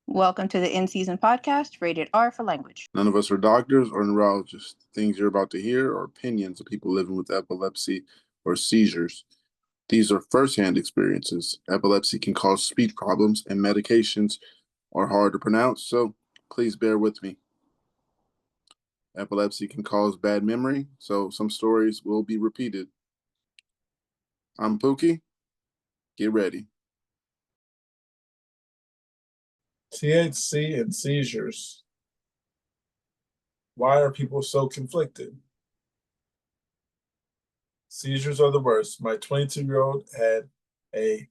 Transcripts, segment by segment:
Welcome to the In Season podcast, rated R for language. None of us are doctors or neurologists. Things you're about to hear are opinions of people living with epilepsy or seizures. These are firsthand experiences. Epilepsy can cause speech problems, and medications are hard to pronounce, so please bear with me. Epilepsy can cause bad memory, so some stories will be repeated. I'm Pookie. Get ready. THC and seizures. Why are people so conflicted? Seizures are the worst. My 22-year-old had a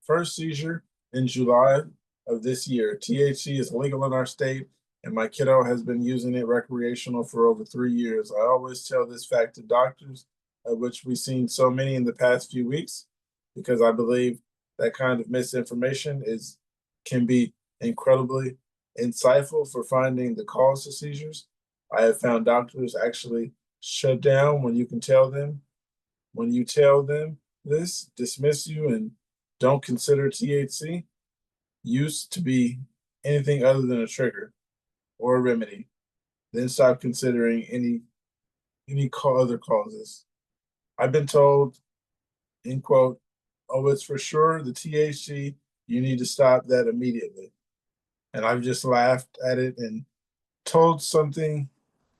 first seizure in July of this year. THC is legal in our state, and my kiddo has been using it recreational for over 3 years. I always tell this fact to doctors, of which we've seen so many in the past few weeks, because I believe that kind of misinformation can be incredibly insightful for finding the cause of seizures. I have found doctors actually shut down when you tell them this, dismiss you, and don't consider THC use to be anything other than a trigger or a remedy. Then stop considering any other causes. I've been told, end quote, "Oh, it's for sure the THC. You need to stop that immediately." And I've just laughed at it and told something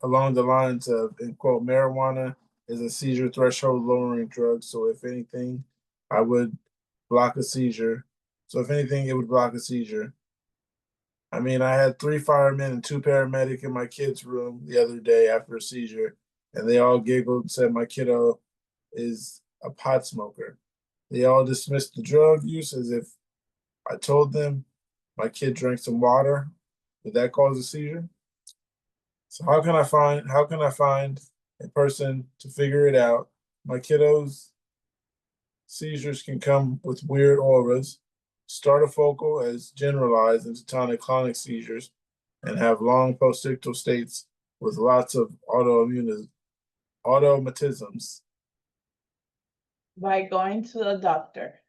along the lines of, end quote, "Marijuana is a seizure threshold lowering drug. So if anything, I would block a seizure. So if anything, it would block a seizure." I mean, I had 3 firemen and 2 paramedics in my kid's room the other day after a seizure, and they all giggled and said my kiddo is a pot smoker. They all dismissed the drug use as if I told them my kid drank some water. Would that cause a seizure? So how can I find a person to figure it out? My kiddo's seizures can come with weird auras, start a focal as generalized into tonic-clonic seizures, and have long postictal states with lots of automatisms. By going to the doctor.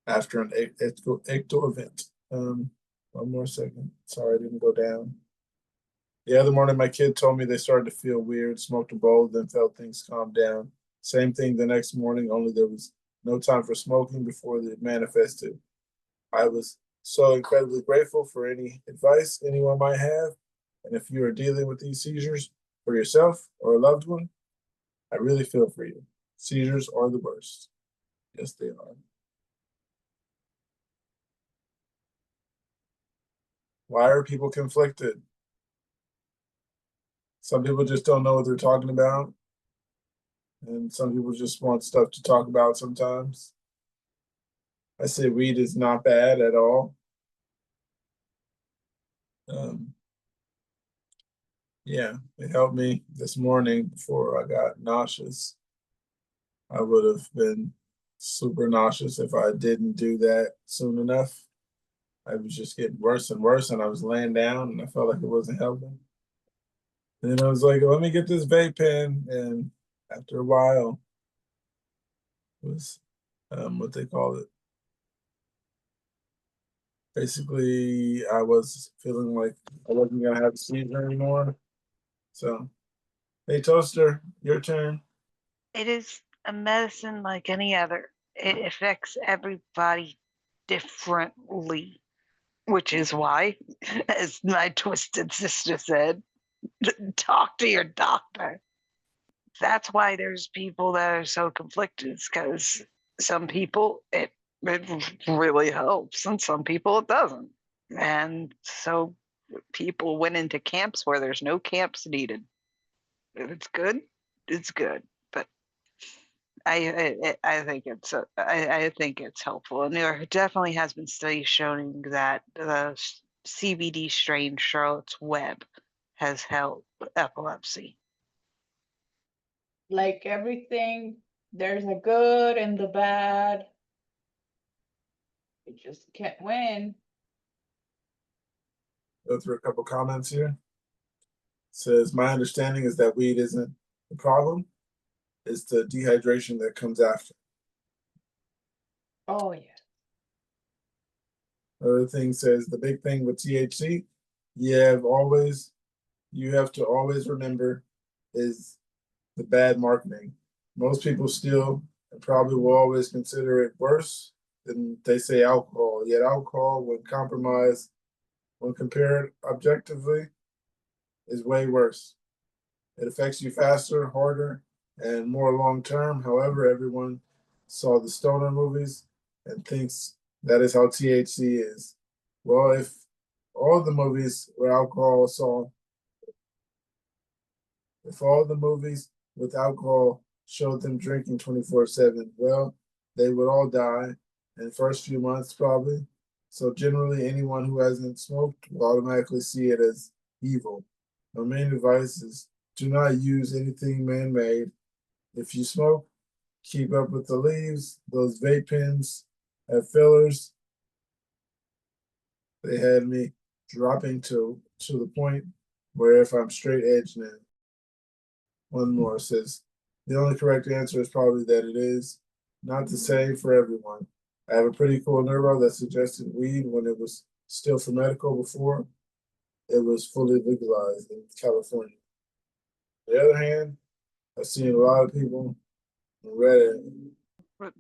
After an ictal event. One more second. Sorry, I didn't go down. The other morning, my kid told me they started to feel weird, smoked a bowl, then felt things calm down. Same thing the next morning, only there was no time for smoking before it manifested. I was so incredibly grateful for any advice anyone might have. And if you are dealing with these seizures for yourself or a loved one, I really feel for you. Seizures are the worst. Yes, they are. Why are people conflicted? Some people just don't know what they're talking about. And some people just want stuff to talk about sometimes. I say weed is not bad at all. Yeah, it helped me this morning before I got nauseous. I would have been super nauseous if I didn't do that soon enough. I was just getting worse and worse, and I was laying down, and I felt like it wasn't helping. And then I was like, let me get this vape pen, and after a while, it was what they call it. Basically, I was feeling like I wasn't gonna have a seizure anymore. So, hey, Toaster, your turn. It is a medicine like any other. It affects everybody differently, which is why, as my twisted sister said, talk to your doctor. That's why there's people that are so conflicted, because some people it really helps, and some people it doesn't. And so people went into camps where there's no camps needed. If it's good, it's good. But I think it's helpful, and there definitely has been studies showing that the CBD strain Charlotte's Web has helped epilepsy. Like everything, there's a good and the bad. You just can't win. Go through a couple comments here. It says, my understanding is that weed isn't the problem. It's the dehydration that comes after. Oh, yeah. Other thing says the big thing with THC, you have to always remember is the bad marketing. Most people still and probably will always consider it worse than they say alcohol. Yet alcohol, when compared objectively, is way worse. It affects you faster, harder, and more long term. However, everyone saw the stoner movies and thinks that is how THC is. Well, if all the movies where alcohol saw if all the movies with alcohol showed them drinking 24/7, well, they would all die in the first few months, probably. So, generally, anyone who hasn't smoked will automatically see it as evil. My main advice is do not use anything man made. If you smoke, keep up with the leaves. Those vape pens have fillers. They had me dropping to the point where if I'm straight edge now. One more says, the only correct answer is probably that it is not the same for everyone. I have a pretty cool neuro that suggested weed when it was still for medical before it was fully legalized in California. On the other hand, I've seen a lot of people on Reddit.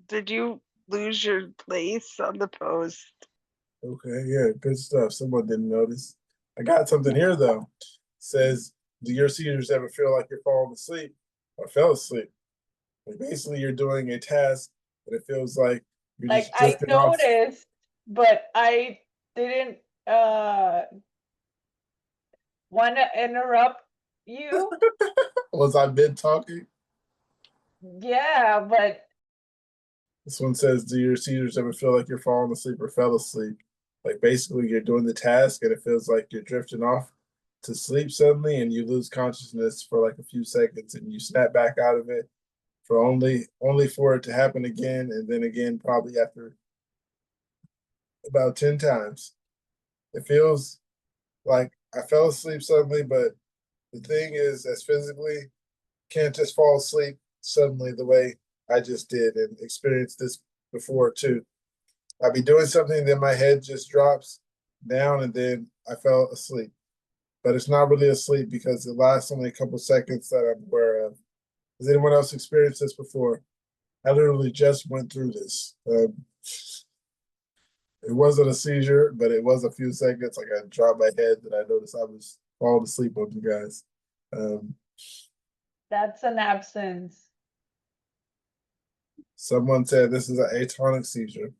Did you lose your place on the post? Okay, yeah, good stuff. Someone didn't notice. I got something here though. It says, do your seizures ever feel like you're falling asleep or fell asleep? Like basically you're doing a task and it feels like you're Like just I drifting off. noticed, but I didn't want to interrupt you. Was I mid talking? Yeah, but This one says, do your seizures ever feel like you're falling asleep or fell asleep? Like basically you're doing the task and it feels like you're drifting off to sleep suddenly and you lose consciousness for like a few seconds and you snap back out of it for only for it to happen again and then again probably after about 10 times. It feels like I fell asleep suddenly, but the thing is as physically can't just fall asleep suddenly the way I just did and experienced this before too. I'd be doing something, then my head just drops down and then I fell asleep. But it's not really asleep because it lasts only a couple seconds that I'm aware of. Has anyone else experienced this before? I literally just went through this. It wasn't a seizure, but it was a few seconds. Like I dropped my head and I noticed I was falling asleep on you guys. that's an absence. Someone said this is an atonic seizure.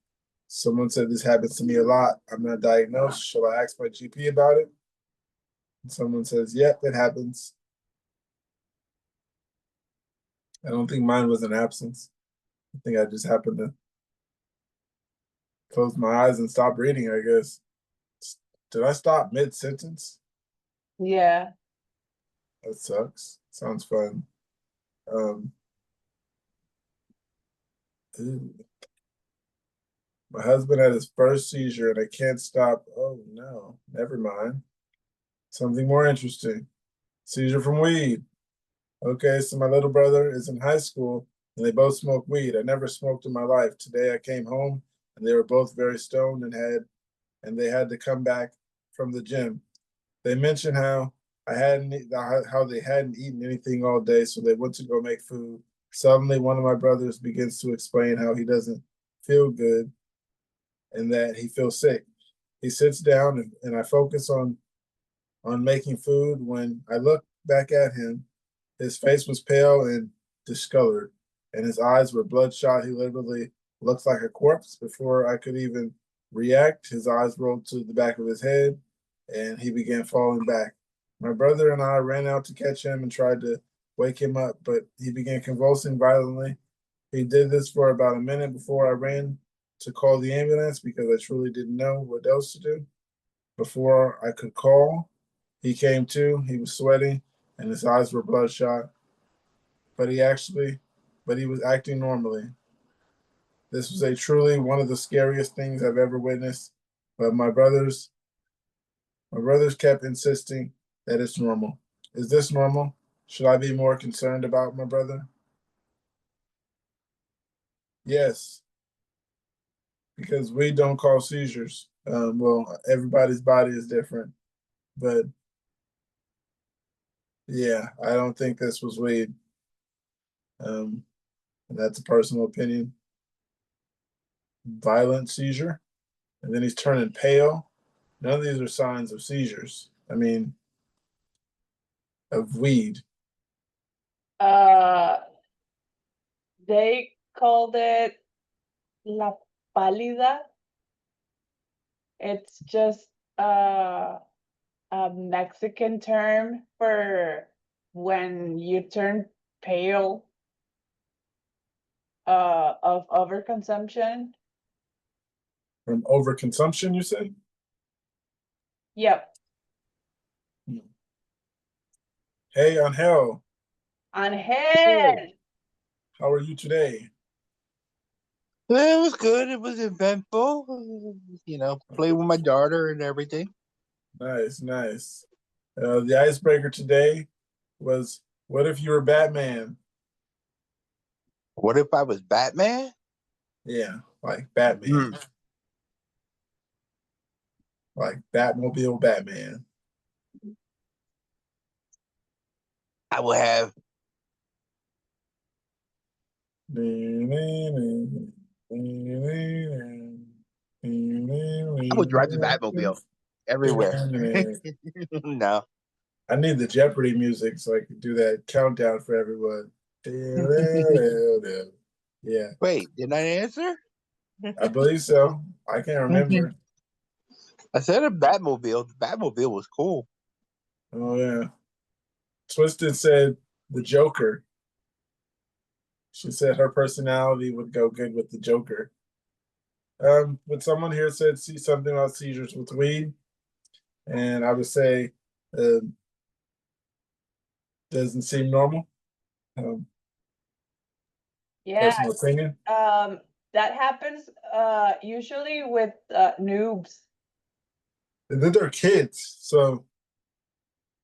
Someone said this happens to me a lot. I'm not diagnosed. Shall I ask my GP about it? And someone says, yep, it happens. I don't think mine was an absence. I think I just happened to close my eyes and stop reading, I guess. Did I stop mid-sentence? Yeah. That sucks. Sounds fun. Ooh. My husband had his first seizure and I can't stop. Oh no, never mind. Something more interesting. Seizure from weed. Okay, so my little brother is in high school and they both smoke weed. I never smoked in my life. Today I came home and they were both very stoned and they had to come back from the gym. They mentioned how they hadn't eaten anything all day, so they went to go make food. Suddenly one of my brothers begins to explain how he doesn't feel good and that he feels sick. He sits down and I focus on making food. When I look back at him, his face was pale and discolored, and his eyes were bloodshot. He literally looked like a corpse. Before I could even react, his eyes rolled to the back of his head, and he began falling back. My brother and I ran out to catch him and tried to wake him up, but he began convulsing violently. He did this for about a minute before I ran to call the ambulance because I truly didn't know what else to do. Before I could call, he came to. He was sweating and his eyes were bloodshot, but he was acting normally. This was a truly one of the scariest things I've ever witnessed, but my brothers kept insisting that it's normal. Is this normal? Should I be more concerned about my brother? Yes, because we don't call seizures. Well, everybody's body is different, but yeah, I don't think this was weed. And that's a personal opinion. Violent seizure, and then he's turning pale. None of these are signs of seizures. I mean, of weed. They called it la pálida. It's just a Mexican term for when you turn pale of overconsumption. From overconsumption, you say? Yep. Hey, Angel, Angel. how are you today? It was good. It was eventful. You know, play with my daughter and everything. Nice, nice. The icebreaker today was, what if you were Batman? What if I was Batman? Yeah, like Batman. Like Batmobile Batman. I would have. I I would drive the Batmobile everywhere. No. I need the Jeopardy music so I can do that countdown for everyone. Yeah, Wait, didn't I answer? I believe so. I can't remember. I said a Batmobile. The Batmobile was cool. Oh yeah. Twisted said the Joker. She said her personality would go good with the Joker. But someone here said see something about seizures with weed, and I would say doesn't seem normal. Yeah. Personal opinion. That happens usually with noobs. And then they're kids, so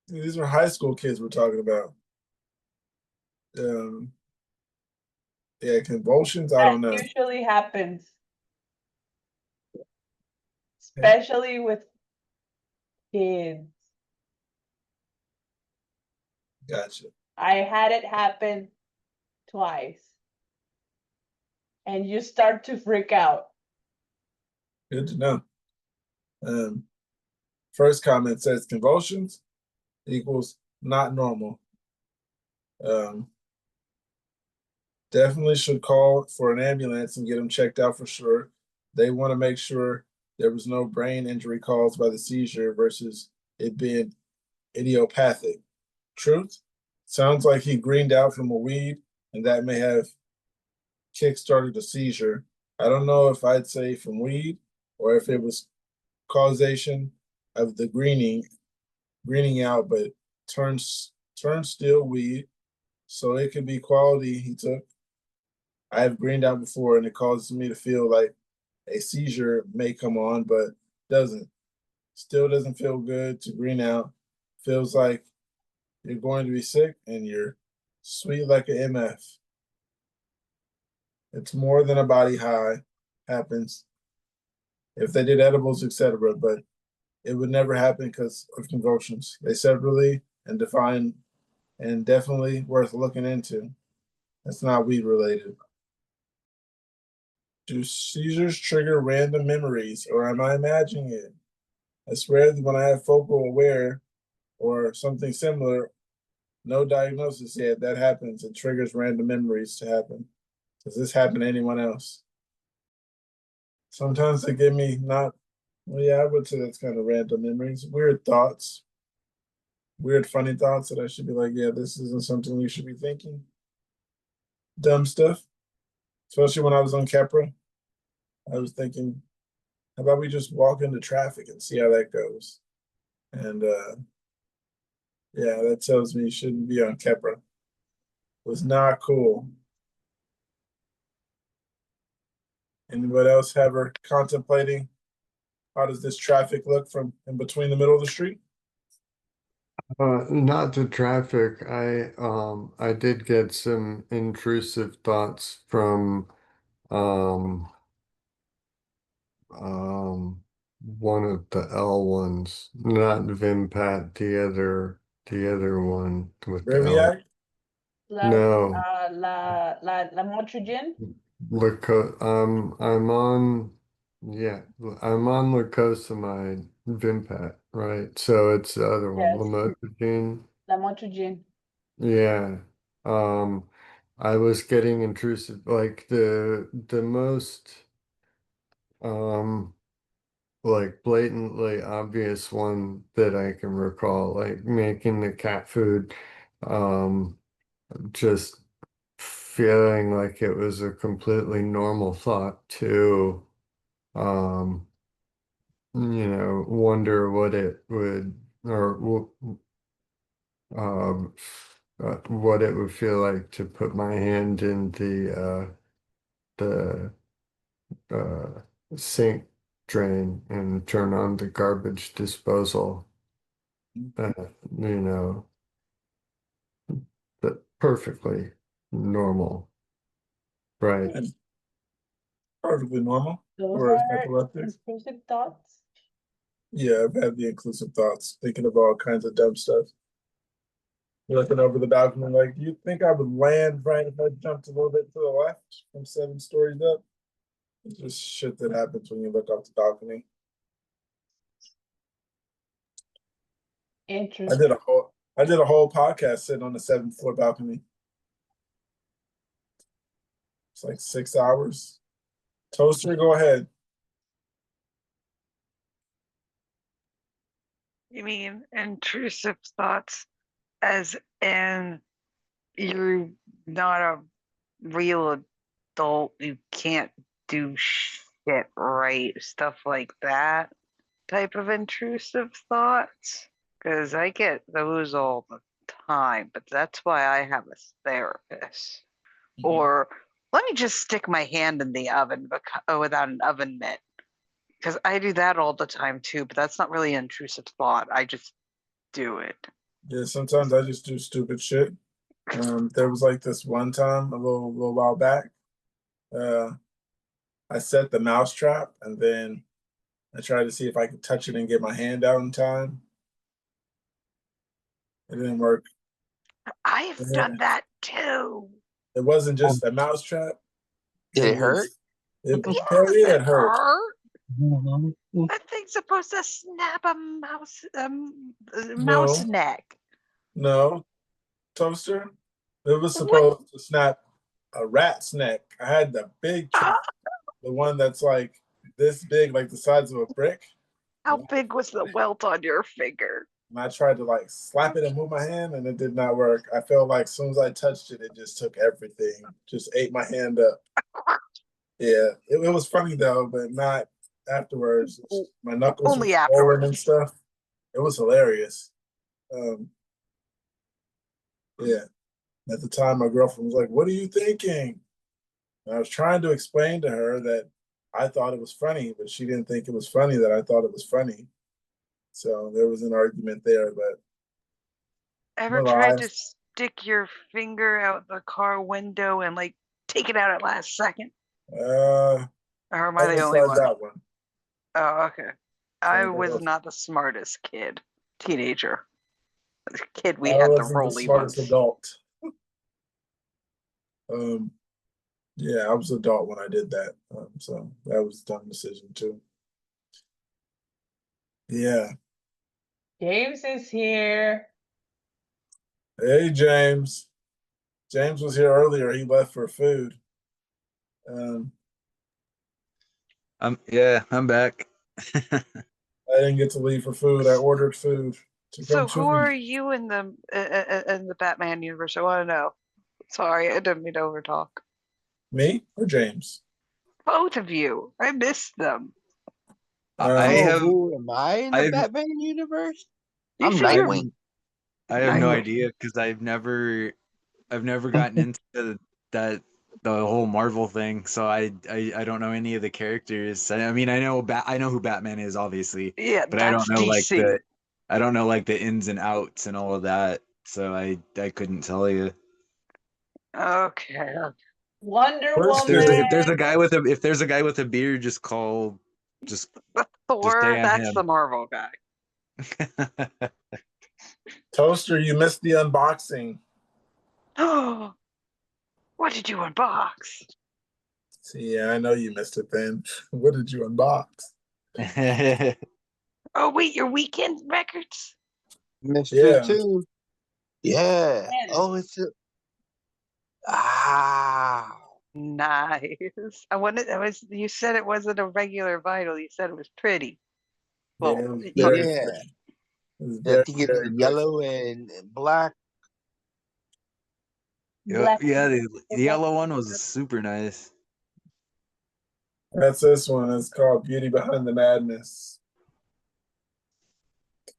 these are high school kids we're talking about. Yeah, convulsions. I don't know. That usually happens, especially with kids. Gotcha. I had it happen twice, and you start to freak out. Good to know. First comment says convulsions equals not normal. Definitely should call for an ambulance and get them checked out for sure. They want to make sure there was no brain injury caused by the seizure versus it being idiopathic. Truth? Sounds like he greened out from a weed, and that may have kick-started a seizure. I don't know if I'd say from weed or if it was causation of the greening out, but turns still weed, so it could be quality he took. I have greened out before, and it causes me to feel like a seizure may come on, but doesn't. Still doesn't feel good to green out. Feels like you're going to be sick, and you're sweet like an MF. It's more than a body high. Happens if they did edibles, etc. But it would never happen because of convulsions. They separately and define, and definitely worth looking into. It's not weed related. Do seizures trigger random memories, or am I imagining it? I swear that when I have focal aware or something similar, no diagnosis yet, that happens. It triggers random memories to happen. Does this happen to anyone else? Sometimes they give me not, well, yeah, I would say that's kind of random memories, weird thoughts, weird, funny thoughts that I should be like, yeah, this isn't something you should be thinking. Dumb stuff, especially when I was on Kepra. I was thinking, how about we just walk into traffic and see how that goes? And yeah, that tells me you shouldn't be on Kepra. Was not cool. Anybody else ever contemplating how does this traffic look from in between the middle of the street? Not the traffic. I did get some intrusive thoughts from um one of the L ones, not Vimpat, the other one with the L. Braviac? No. Lamotrigine? I'm on, yeah, I'm on lacosamide, Vimpat, right? So it's the other one, Yes. lamotrigine. Lamotrigine. Yeah. I was getting intrusive, like the most like blatantly obvious one that I can recall, like making the cat food, just feeling like it was a completely normal thought to wonder what it would or um what it would feel like to put my hand in the sink drain and turn on the garbage disposal. Uh, you know, that perfectly normal, right? Yeah, perfectly normal Those for are epileptic. intrusive thoughts. Yeah, I've had the inclusive thoughts, thinking of all kinds of dumb stuff. Looking over the balcony, like, do you think I would land right if I jumped a little bit to the left from 7 stories up? It's just shit that happens when you look off the balcony. I Interesting. did a whole podcast sitting on the 7th floor balcony. It's like 6 hours. Toaster, go ahead. You mean intrusive thoughts as in you're not a real adult, you can't do shit right, stuff like that type of intrusive thoughts? Because I get those all the time, but that's why I have a therapist. Or let me just stick my hand in the oven without an oven mitt. Because I do that all the time too, but that's not really an intrusive thought. I just do it. Yeah, sometimes I just do stupid shit. There was like this one time a little while back. I set the mouse trap and then I tried to see if I could touch it and get my hand out in time. It didn't work. I've done that too. It wasn't just a mouse trap. Did it hurt? Hell yeah, it hurt. That thing's supposed to snap a mouse No. neck. No, Toaster. It was What? supposed to snap a rat's neck. I had the big trap, the one that's like this big, like the size of a brick. How big was the welt on your finger? And I tried to like slap it and move my hand, and it did not work. I felt like as soon as I touched it, it just took everything, just ate my hand up. Yeah, it was funny though, but not afterwards. My knuckles Only were afterwards. swollen and stuff. It was hilarious. Yeah. At the time, my girlfriend was like, "What are you thinking?" And I was trying to explain to her that I thought it was funny, but she didn't think it was funny that I thought it was funny. So there was an argument there, but Ever no tried to lies. stick your finger out the car window and like take it out at last second? Or Or am I the only tried one? that one. Oh, okay. I Tried that was one. not the smartest teenager. As a kid, we I had the wasn't the rolly smartest ones. adult. Yeah, I was adult when I did that. So that was a dumb decision too. Yeah. James is here. Hey, James. James was here earlier. He left for food. Yeah, I'm back. I didn't get to leave for food. I ordered food to So come to who are me. you in the Batman universe? I want to know. Sorry, I didn't mean to overtalk. Me or James? Both of you. I missed them. I have Who am I in the I've- Batman universe? You I'm said you're Nightwing. I have no Nightwing. idea because I've never gotten into the whole Marvel thing, so I don't know any of the characters. I mean, I know who Batman is, obviously, Yeah, but I don't that's know DC. like the ins and outs and all of that. So I couldn't tell you. Okay. Wonder First, Woman. If there's a guy with a beard, just call Just The Just stay Thor, on that's him. the Marvel guy. Toaster, you missed the unboxing. Oh, what did you unbox? See, yeah, I know you missed it then. What did you unbox? Oh wait, your weekend records? Missed Yeah. it too. Yeah. Man. Oh, it's a. Ah. Nice. I wanted. It was. You said it wasn't a regular vinyl. You said it was pretty. Yeah, Well, it was it- very, Yeah. it was Yeah, I very, think it's very yellow and black. Yeah, Black. the yellow one was super nice. That's this one. It's called Beauty Behind the Madness.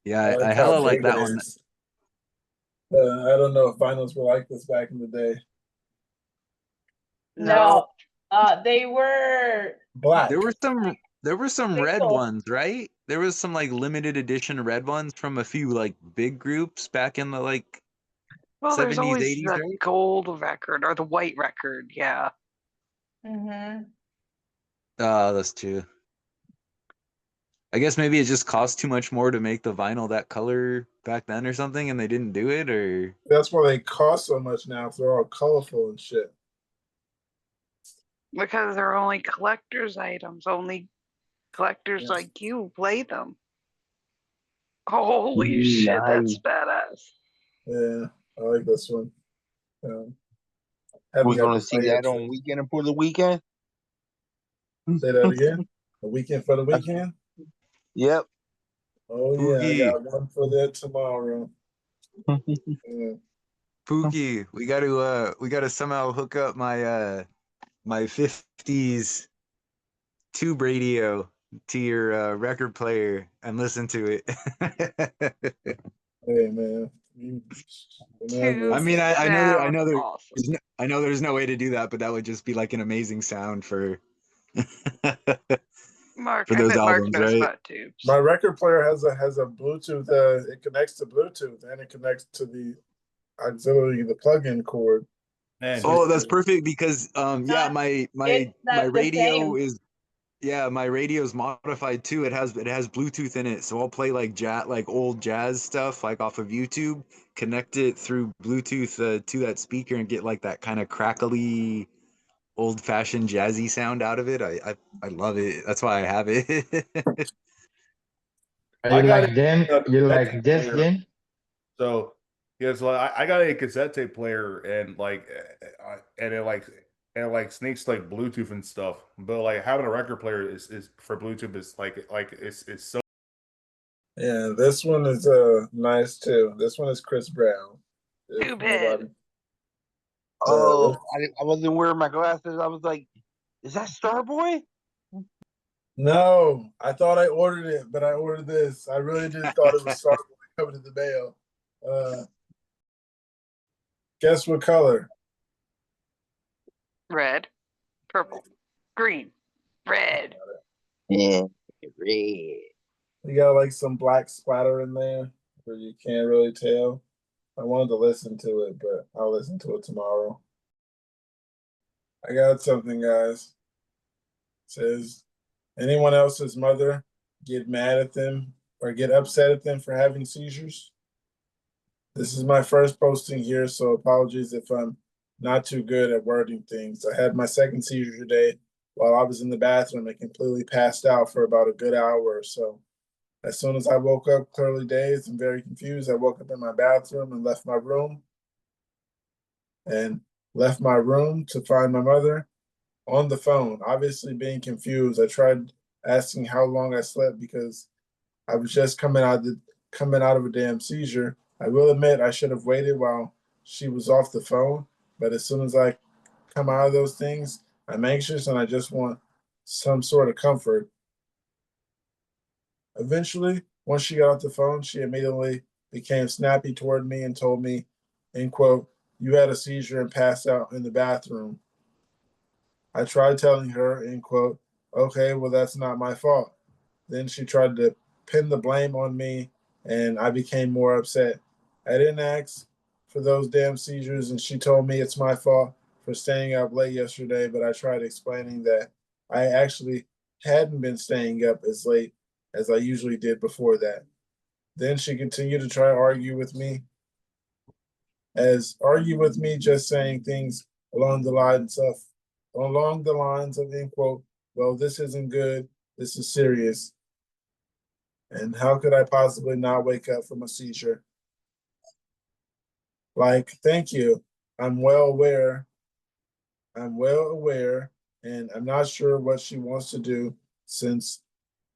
Yeah, I I like how hella like big it that one. is. I don't know if vinyls were like this back in the day. No. They were Black. There were some red Single. ones, right? There was some like limited edition red ones from a few like big groups back in the like well, there's 70s, always 80s, the right? gold record or the white record. Yeah. Mm-hmm. That's true. I guess maybe it just cost too much more to make the vinyl that color back then or something, and they didn't do it, or That's why they cost so much now. If they're all colorful and shit. Because they're only collector's items. Only collectors Yes. like you play them. Holy shit, that's badass. Yeah, I like this one. Haven't We're got gonna to see play that it, on Weekend for the Weekend. Say that again. A weekend for the weekend. Yep. Oh yeah, I Pookie. got one for that tomorrow. Yeah. Pookie, we gotta somehow hook up my 50s tube radio to your record player and listen to it. Hey man. Whenever. I mean, I Sound awesome. I know there's no way to do that, but that would just be like an amazing sound for Mark, for I those bet Mark albums, knows right? about tubes. My record player has a Bluetooth. It connects to Bluetooth and it connects to the auxiliary, the plug-in cord. Man, Oh, that's perfect because yeah, Not- my it's not the radio same. is my radio is modified too. It has Bluetooth in it, so I'll play like old jazz stuff like off of YouTube, connect it through Bluetooth to that speaker and get like that kind of crackly old fashioned jazzy sound out of it. I love it. That's why I have it. I You got like them? a You cassette like tape this player. game? So yeah, so I got a cassette tape player and it like sneaks like Bluetooth and stuff. But like having a record player is for Bluetooth is like it's so. Yeah, this one is nice too. This one is Chris Brown. If Too bad. nobody- Oh, I wasn't wearing my glasses. I was like, "Is that Starboy?" No, I thought I ordered it, but I ordered this. I really did thought it was Starboy coming in the mail. Guess what color? Red, purple, green, red. Yeah, red. You got like some black splatter in there where you can't really tell. I wanted to listen to it, but I'll listen to it tomorrow. I got something, guys. It says, anyone else's mother get mad at them or get upset at them for having seizures? This is my first posting here, so apologies if I'm not too good at wording things. I had my second seizure today while I was in the bathroom and completely passed out for about a good hour or so. As soon as I woke up, clearly dazed and very confused, I woke up in my bathroom and left my room to find my mother on the phone, obviously being confused. I tried asking how long I slept because I was just coming out of a damn seizure. I will admit I should have waited while she was off the phone, but as soon as I come out of those things, I'm anxious and I just want some sort of comfort. Eventually, once she got off the phone, she immediately became snappy toward me and told me, end quote, "You had a seizure and passed out in the bathroom." I tried telling her, end quote, "Okay, well, that's not my fault." Then she tried to pin the blame on me, and I became more upset. I didn't ask for those damn seizures, and she told me it's my fault for staying up late yesterday, but I tried explaining that I actually hadn't been staying up as late as I usually did before that. Then she continued to try to argue with me, just saying things along the lines of end quote, well, this isn't good, this is serious. And how could I possibly not wake up from a seizure? Like, thank you. I'm well aware, and I'm not sure what she wants to do since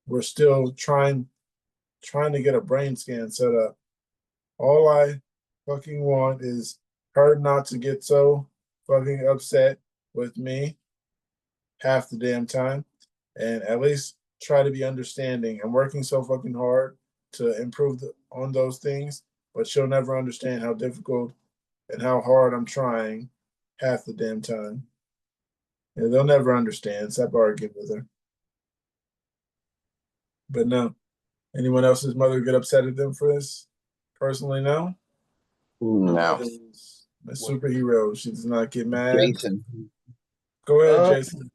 we're still trying to get a brain scan set up. All I fucking want is her not to get so fucking upset with me half the damn time, and at least try to be understanding. I'm working so fucking hard to improve on those things, but she'll never understand how difficult and how hard I'm trying half the damn time. And they'll never understand. Stop arguing with her. But no. Anyone else's mother get upset at them for this? Personally, no. No. That is a superhero. She does not get mad. Jason. Go ahead, Jason.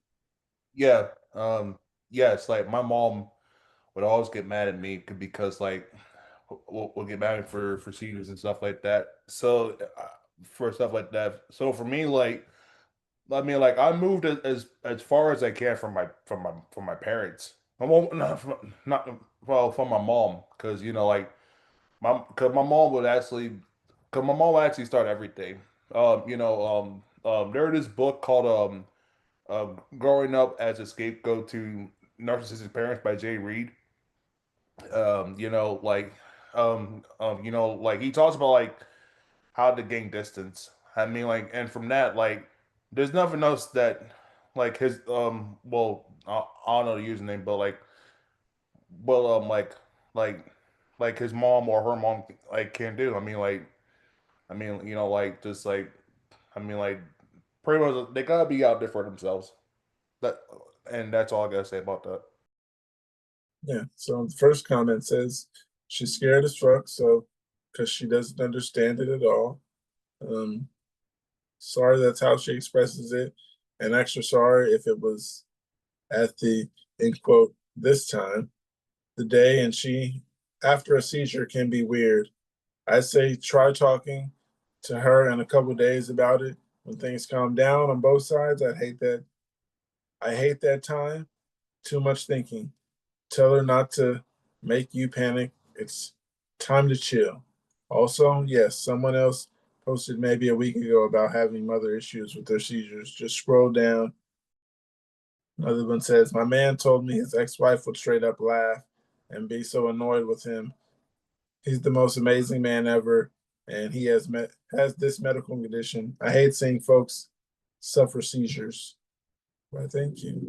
Yeah. Yeah, it's like my mom would always get mad at me because like we'll get mad for seizures and stuff like that. So for stuff like that. So for me, like I mean, like I moved as far as I can from my parents. I won't not well from my mom because you know like because my mom would actually because my mom would actually start everything. There's this book called Growing Up as a Scapegoat to Narcissistic Parents by Jay Reed. You know, like he talks about like how to gain distance. I mean, like, and from that, like, there's nothing else that, like, his I don't know the username, but well, like his mom or her mom like can do. I mean, you know, like just like, I mean, like, pretty much they gotta be out there for themselves. That, and that's all I gotta say about that. Yeah. So the first comment says she's scared as fuck, so because she doesn't understand it at all. Sorry that's how she expresses it, and extra sorry if it was at the end quote this time, the day, and she after a seizure can be weird. I say try talking to her in a couple of days about it when things calm down on both sides. I hate that time. Too much thinking. Tell her not to make you panic. It's time to chill. Also, yes, someone else posted maybe a week ago about having mother issues with their seizures. Just scroll down. Another one says, my man told me his ex-wife would straight up laugh and be so annoyed with him. He's the most amazing man ever, and he has this medical condition. I hate seeing folks suffer seizures. Why, thank you.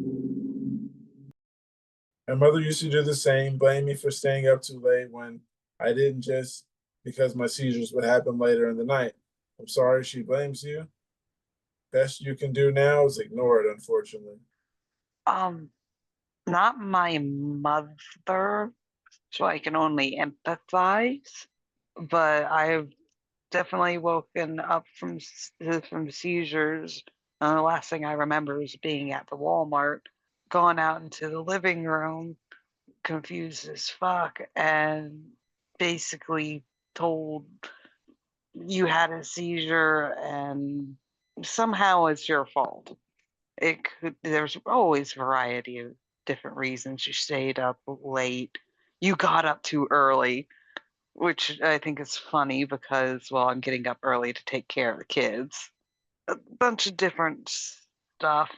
My mother used to do the same, blame me for staying up too late when I didn't, just because my seizures would happen later in the night. I'm sorry she blames you. Best you can do now is ignore it, unfortunately. Not my mother, so I can only empathize, but I've definitely woken up from seizures. And the last thing I remember is being at the Walmart, going out into the living room, confused as fuck, and basically told you had a seizure and somehow it's your fault. There's always a variety of different reasons. You stayed up late, you got up too early, which I think is funny because, well, I'm getting up early to take care of the kids. A bunch of different stuff,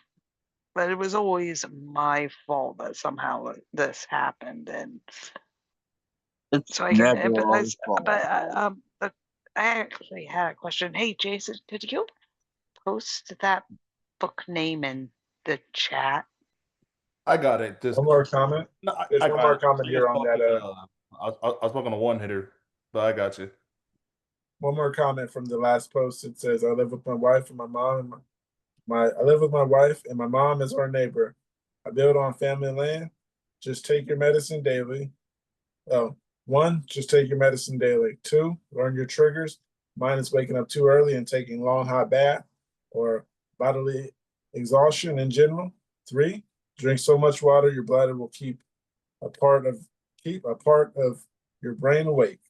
but it was always my fault that somehow this happened, and It's so I can never our empathize. fault. But I actually had a question. Hey, Jason, did you post that book name in the chat? I got it. Just One more comment. no, There's I one got more it. comment here on that. I was talking a one hitter, but I got you. One more comment from the last post. It says, I live with my wife and my mom. I live with my wife and my mom is our neighbor. I build on family land. Just take your medicine daily. Oh, 1, just take your medicine daily. 2, learn your triggers. Mine is waking up too early and taking long hot bath or bodily exhaustion in general. 3, Drink so much water, your bladder will keep a part of your brain awake.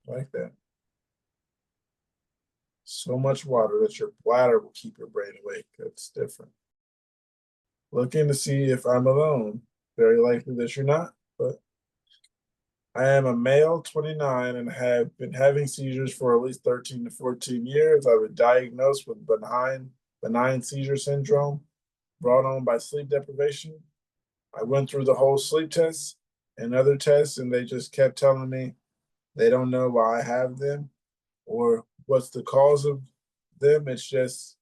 Like that. So much water that your bladder will keep your brain awake. That's different. Looking to see if I'm alone. Very likely that you're not, but I am a male, 29, and have been having seizures for at least 13 to 14 years. I was diagnosed with benign seizure syndrome brought on by sleep deprivation. I went through the whole sleep test and other tests, and they just kept telling me they don't know why I have them or what's the cause of them. It's just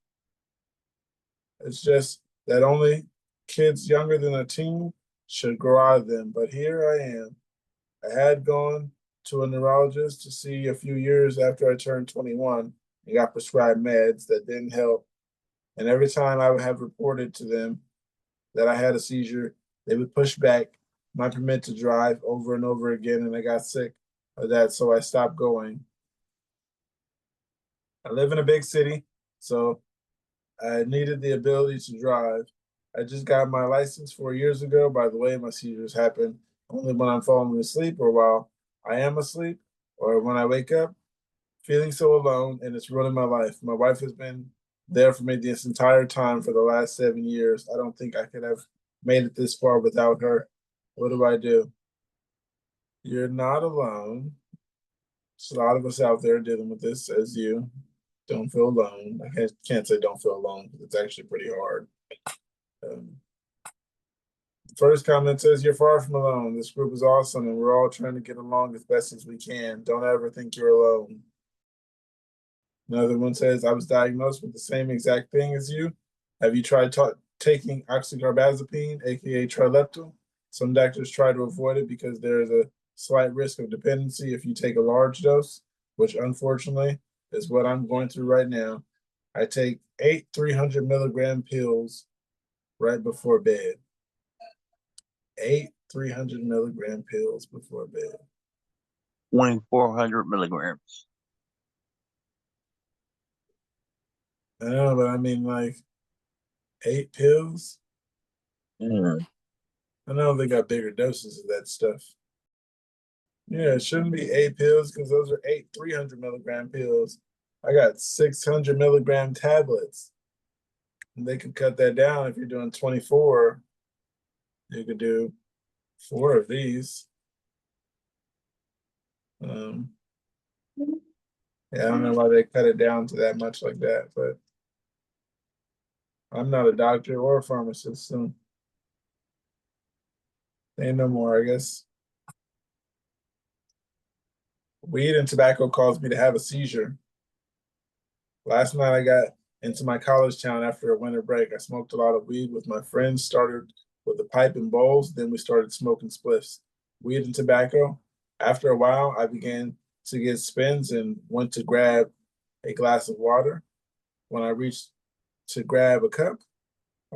that only kids younger than a teen should grow out of them. But here I am. I had gone to a neurologist to see a few years after I turned 21 and got prescribed meds that didn't help. And every time I would have reported to them that I had a seizure, they would push back my permit to drive over and over again, and I got sick of that, so I stopped going. I live in a big city, so I needed the ability to drive. I just got my license 4 years ago. By the way, my seizures happen only when I'm falling asleep or while I am asleep or when I wake up, feeling so alone, and it's ruining my life. My wife has been there for me this entire time for the last 7 years. I don't think I could have made it this far without her. What do I do? You're not alone. There's a lot of us out there dealing with this as you. Don't feel alone. I can't say don't feel alone because it's actually pretty hard. First comment says, you're far from alone. This group is awesome and we're all trying to get along as best as we can. Don't ever think you're alone. Another one says, I was diagnosed with the same exact thing as you. Have you tried taking oxygarbazepine, aka Trileptal? Some doctors try to avoid it because there is a slight risk of dependency if you take a large dose, which unfortunately is what I'm going through right now. I take 8 300-milligram pills right before bed. 8 300-milligram pills before bed. 2,400 milligrams. I know, but I mean, like 8 pills. Mm. I know they got bigger doses of that stuff. Yeah, it shouldn't be 8 pills because those are 8 300-milligram pills. I got 600-milligram tablets. And they could cut that down if you're doing 24. You could do 4 of these. Yeah, I don't know why they cut it down to that much like that, but I'm not a doctor or a pharmacist, so ain't no more, I guess. Weed and tobacco caused me to have a seizure. Last night I got into my college town after a winter break. I smoked a lot of weed with my friends, started with a pipe and bowls, then we started smoking spliffs. Weed and tobacco. After a while, I began to get spins and went to grab a glass of water. When I reached to grab a cup,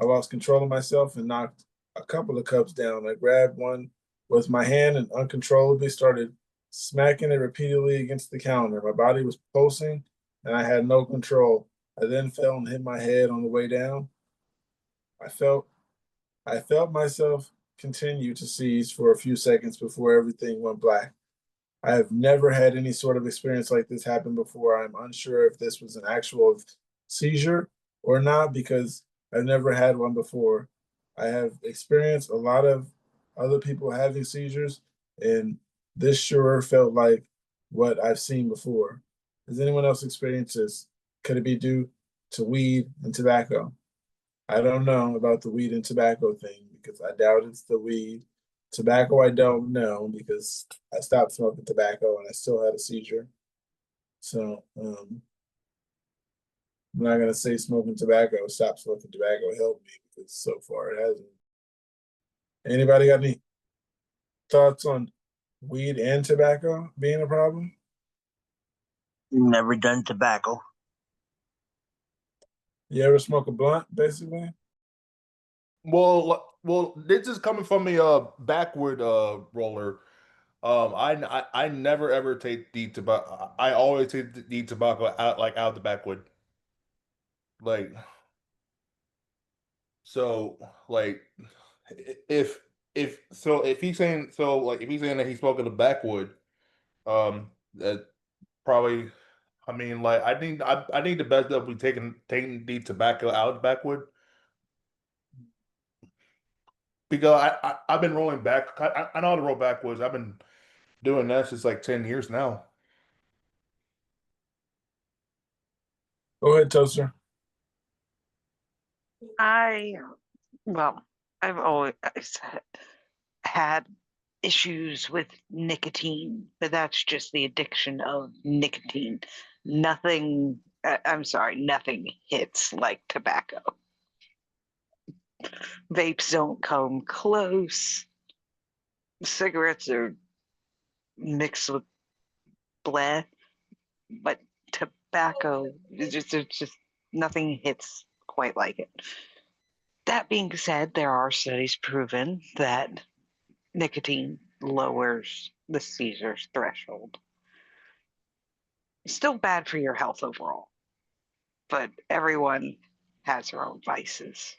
I lost control of myself and knocked a couple of cups down. I grabbed one with my hand and uncontrollably started smacking it repeatedly against the counter. My body was pulsing and I had no control. I then fell and hit my head on the way down. I felt myself continue to seize for a few seconds before everything went black. I have never had any sort of experience like this happen before. I'm unsure if this was an actual seizure or not because I've never had one before. I have experienced a lot of other people having seizures, and this sure felt like what I've seen before. Has anyone else experienced this? Could it be due to weed and tobacco? I don't know about the weed and tobacco thing because I doubt it's the weed. Tobacco, I don't know because I stopped smoking tobacco and I still had a seizure. So I'm not gonna say smoking tobacco, stop smoking tobacco helped me because so far it hasn't. Anybody got any thoughts on weed and tobacco being a problem? Never done tobacco. You ever smoke a blunt, basically? Well, this is coming from a backward roller. I never ever take the tobacco. I always take the tobacco out of the backwood. Like So like if if he's saying if he's saying that he's smoking a backwood, that probably I mean like I think the best that we taking the tobacco out of the backwood because I've been rolling back. I know how to roll backwards. I've been doing that since like 10 years now. Go ahead, Toaster. Well, I've always had issues with nicotine, but that's just the addiction of nicotine. Nothing, I'm sorry, nothing hits like tobacco. Vapes don't come close. Cigarettes are mixed with bleh, but tobacco, it's just nothing hits quite like it. That being said, there are studies proven that nicotine lowers the seizures threshold. Still bad for your health overall, but everyone has their own vices.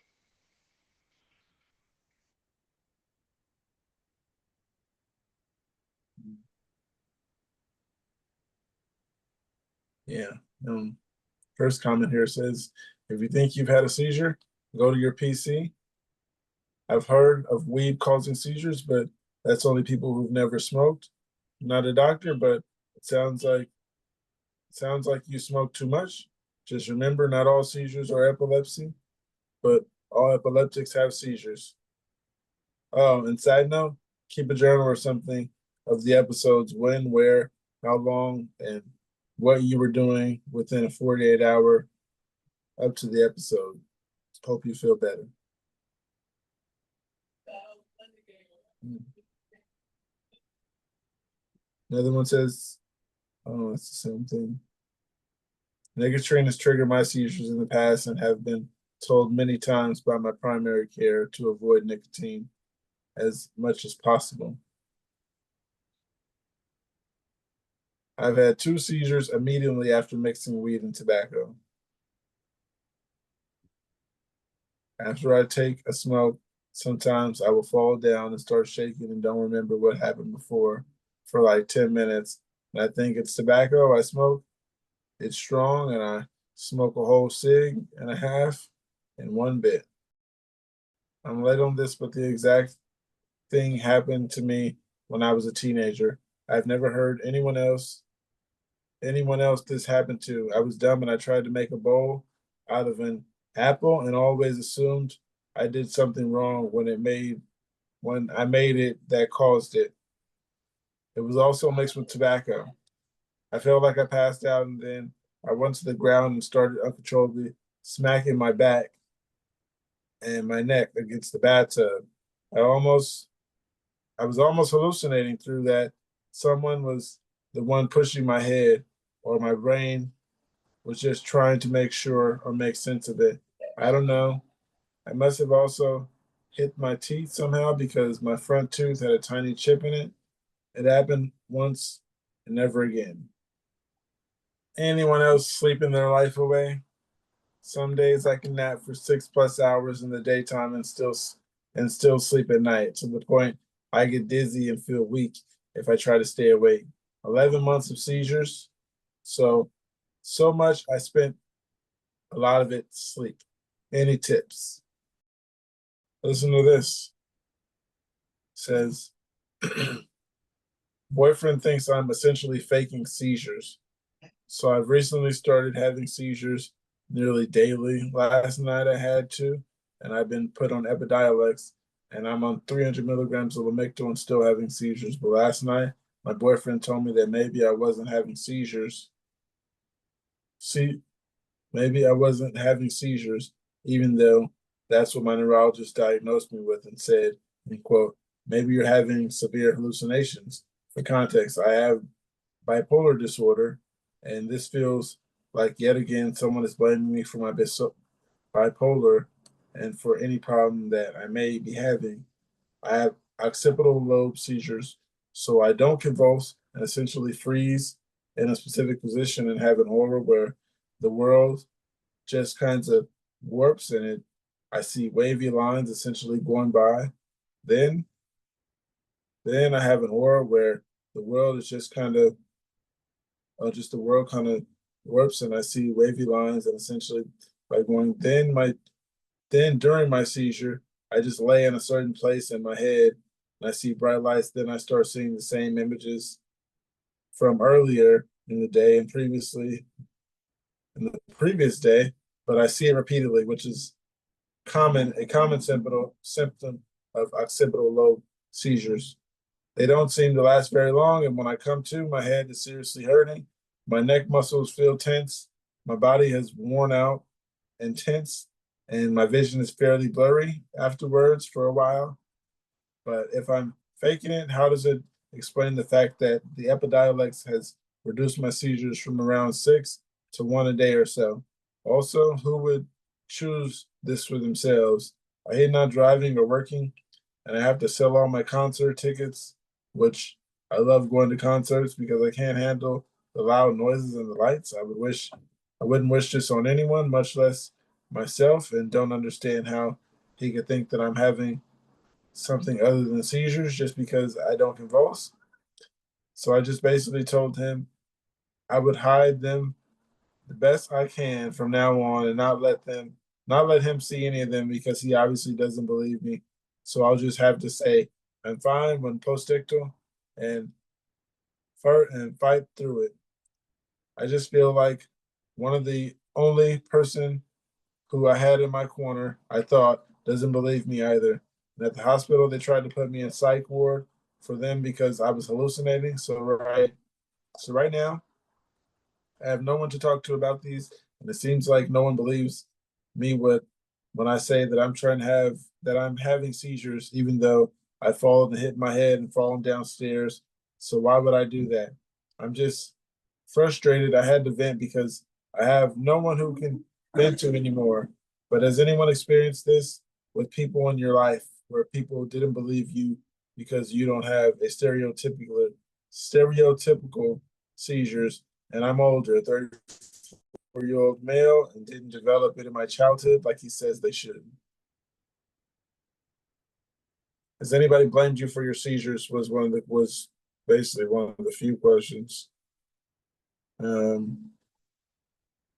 Yeah. First comment here says, if you think you've had a seizure, go to your PC. I've heard of weed causing seizures, but that's only people who've never smoked. I'm not a doctor, but it sounds like you smoke too much. Just remember, not all seizures are epilepsy, but all epileptics have seizures. Oh, and side note, keep a journal or something of the episodes, when, where, how long, and what you were doing within a 48-hour up to the episode. Hope you feel better. Another one says, oh, it's the same thing. Nicotine has triggered my seizures in the past and have been told many times by my primary care to avoid nicotine as much as possible. I've had 2 seizures immediately after mixing weed and tobacco. After I take a smoke, sometimes I will fall down and start shaking and don't remember what happened before for like 10 minutes. And I think it's tobacco I smoke. It's strong, and I smoke a whole cig and a half in one bit. I'm late on this, but the exact thing happened to me when I was a teenager. I've never heard anyone else this happened to. I was dumb and I tried to make a bowl out of an apple and always assumed I did something wrong when I made it that caused it. It was also mixed with tobacco. I felt like I passed out, and then I went to the ground and started uncontrollably smacking my back and my neck against the bathtub. I was almost hallucinating through that. Someone was the one pushing my head, or my brain was just trying to make sure or make sense of it. I don't know. I must have also hit my teeth somehow because my front tooth had a tiny chip in it. It happened once and never again. Anyone else sleeping their life away? Some days I can nap for 6+ hours in the daytime and still sleep at night, to the point I get dizzy and feel weak if I try to stay awake. 11 months of seizures. So much I spent a lot of it sleep. Any tips? Listen to this. It says, boyfriend thinks I'm essentially faking seizures. So I've recently started having seizures nearly daily. Last night I had 2, and I've been put on Epidiolex, and I'm on 300 milligrams of Lamictal and still having seizures. But last night, my boyfriend told me that maybe I wasn't having seizures. Maybe I wasn't having seizures, even though that's what my neurologist diagnosed me with and said, and quote, maybe you're having severe hallucinations. For context, I have bipolar disorder, and this feels like yet again someone is blaming me for my bipolar and for any problem that I may be having. I have occipital lobe seizures, so I don't convulse and essentially freeze in a specific position and have an aura where the world just kinds of warps and it I see wavy lines essentially going by. Then I have an aura where the world is just kind of, just the world kind of warps, and I see wavy lines, and essentially by going, then during my seizure, I just lay in a certain place in my head, and I see bright lights. Then I start seeing the same images from earlier in the day and previously in the previous day, but I see it repeatedly, which is a common symptom of occipital lobe seizures. They don't seem to last very long, and when I come to, my head is seriously hurting. My neck muscles feel tense. My body has worn out and tense, and my vision is fairly blurry afterwards for a while. But if I'm faking it, how does it explain the fact that the Epidiolex has reduced my seizures from around 6 to 1 a day or so? Also, who would choose this for themselves? I hate not driving or working, and I have to sell all my concert tickets, which I love going to concerts because I can't handle the loud noises and the lights. I wouldn't wish this on anyone, much less myself, and don't understand how he could think that I'm having something other than seizures just because I don't convulse. So I just basically told him I would hide them the best I can from now on and not let him see any of them because he obviously doesn't believe me. So I'll just have to say I'm fine when postictal and fight through it. I just feel like one of the only person who I had in my corner, I thought, doesn't believe me either. And at the hospital, they tried to put me in psych ward for them because I was hallucinating. So right now, I have no one to talk to about these, and it seems like no one believes me when I say that I'm having seizures, even though I've fallen and hit my head and fallen downstairs. So why would I do that? I'm just frustrated. I had to vent because I have no one who can vent to anymore. But has anyone experienced this with people in your life where people didn't believe you because you don't have a stereotypical seizures? And I'm older, 34-year-old male, and didn't develop it in my childhood like he says they should. Has anybody blamed you for your seizures? Was basically one of the few questions.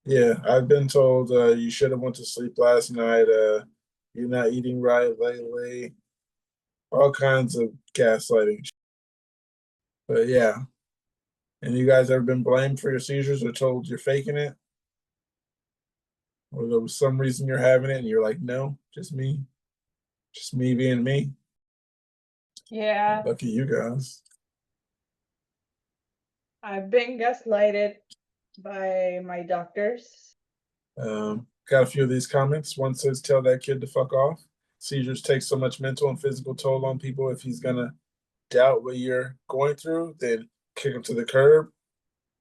Yeah, I've been told you should have went to sleep last night. You're not eating right lately. All kinds of gaslighting. But yeah. And you guys ever been blamed for your seizures or told you're faking it? Or there was some reason you're having it and you're like, no, just me being me. Yeah, Lucky you guys. I've been gaslighted by my doctors. Got a few of these comments. One says, tell that kid to fuck off. Seizures take so much mental and physical toll on people. If he's gonna doubt what you're going through, then kick him to the curb.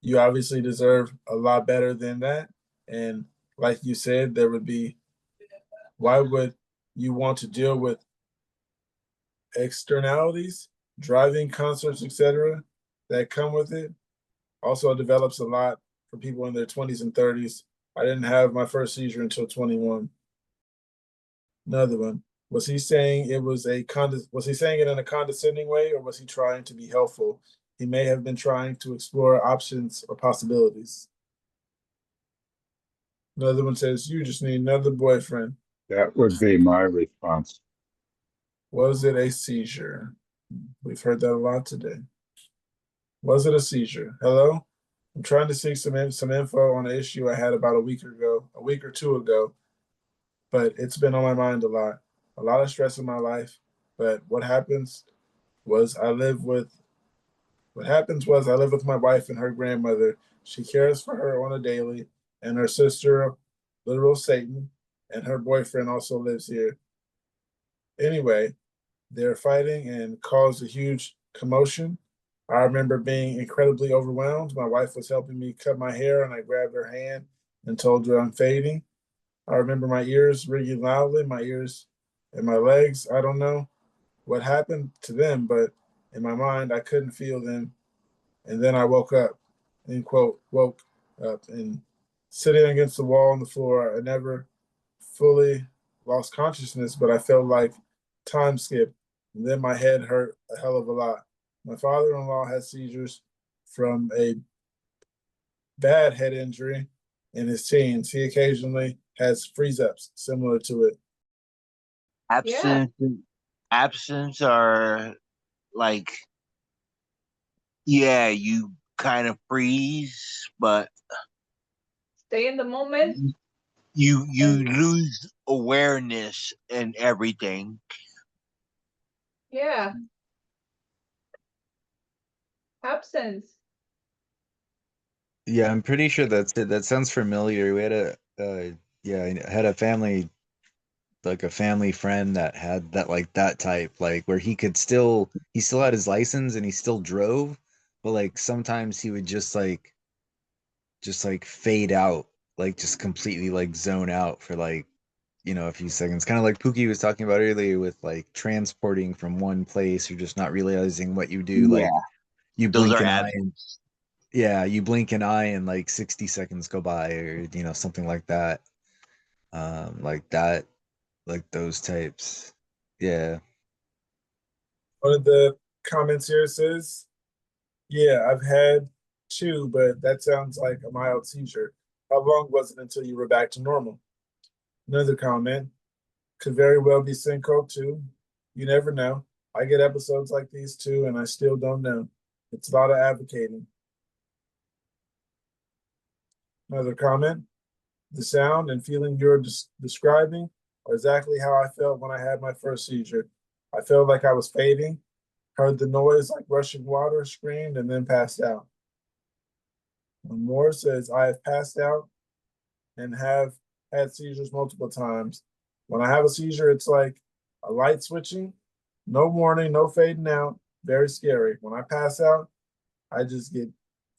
You obviously deserve a lot better than that. And like you said, why would you want to deal with externalities, driving, concerts, etc., that come with it? Also develops a lot for people in their 20s and 30s. I didn't have my first seizure until 21. Another one. Was he saying it in a condescending way, or was he trying to be helpful? He may have been trying to explore options or possibilities. Another one says, you just need another boyfriend. That would be my response. Was it a seizure? We've heard that a lot today. Was it a seizure? Hello? I'm trying to seek some info on an issue I had about a week or two ago, but it's been on my mind a lot of stress in my life. But what happens was I live with my wife and her grandmother. She cares for her on a daily, and her sister, literal Satan, and her boyfriend also lives here. Anyway, they're fighting and caused a huge commotion. I remember being incredibly overwhelmed. My wife was helping me cut my hair, and I grabbed her hand and told her I'm fading. I remember my ears ringing loudly, my ears and my legs. I don't know what happened to them, but in my mind, I couldn't feel them. And then I woke up, end quote, woke up and sitting against the wall on the floor. I never fully lost consciousness, but I felt like time skipped. And then my head hurt a hell of a lot. My father-in-law had seizures from a bad head injury in his teens. He occasionally has freeze-ups similar to it. Absence are like, yeah, you kind of freeze, but Stay in the moment. you lose awareness and everything. Yeah. Absence. Yeah, I'm pretty sure that's it. That sounds familiar. We had I had a family, like a family friend that had that, like that type, like where he still had his license and he still drove, but like sometimes he would just like fade out, like just completely like zone out for like, a few seconds. Kind of like Pookie was talking about earlier with like transporting from one place or just not realizing what you do. Yeah, Like you those blink are an eye and absence. yeah, you blink an eye and like 60 seconds go by or something like that. Like that, like those types. Yeah. One of the comments here says, yeah, I've had two, but that sounds like a mild seizure. How long was it until you were back to normal? Another comment, could very well be syncope too. You never know. I get episodes like these too, and I still don't know. It's a lot of advocating. Another comment, the sound and feeling you're describing are exactly how I felt when I had my first seizure. I felt like I was fading, heard the noise like rushing water, screamed, and then passed out. And Moore says, I have passed out and have had seizures multiple times. When I have a seizure, it's like a light switching, no warning, no fading out, very scary. When I pass out, I just get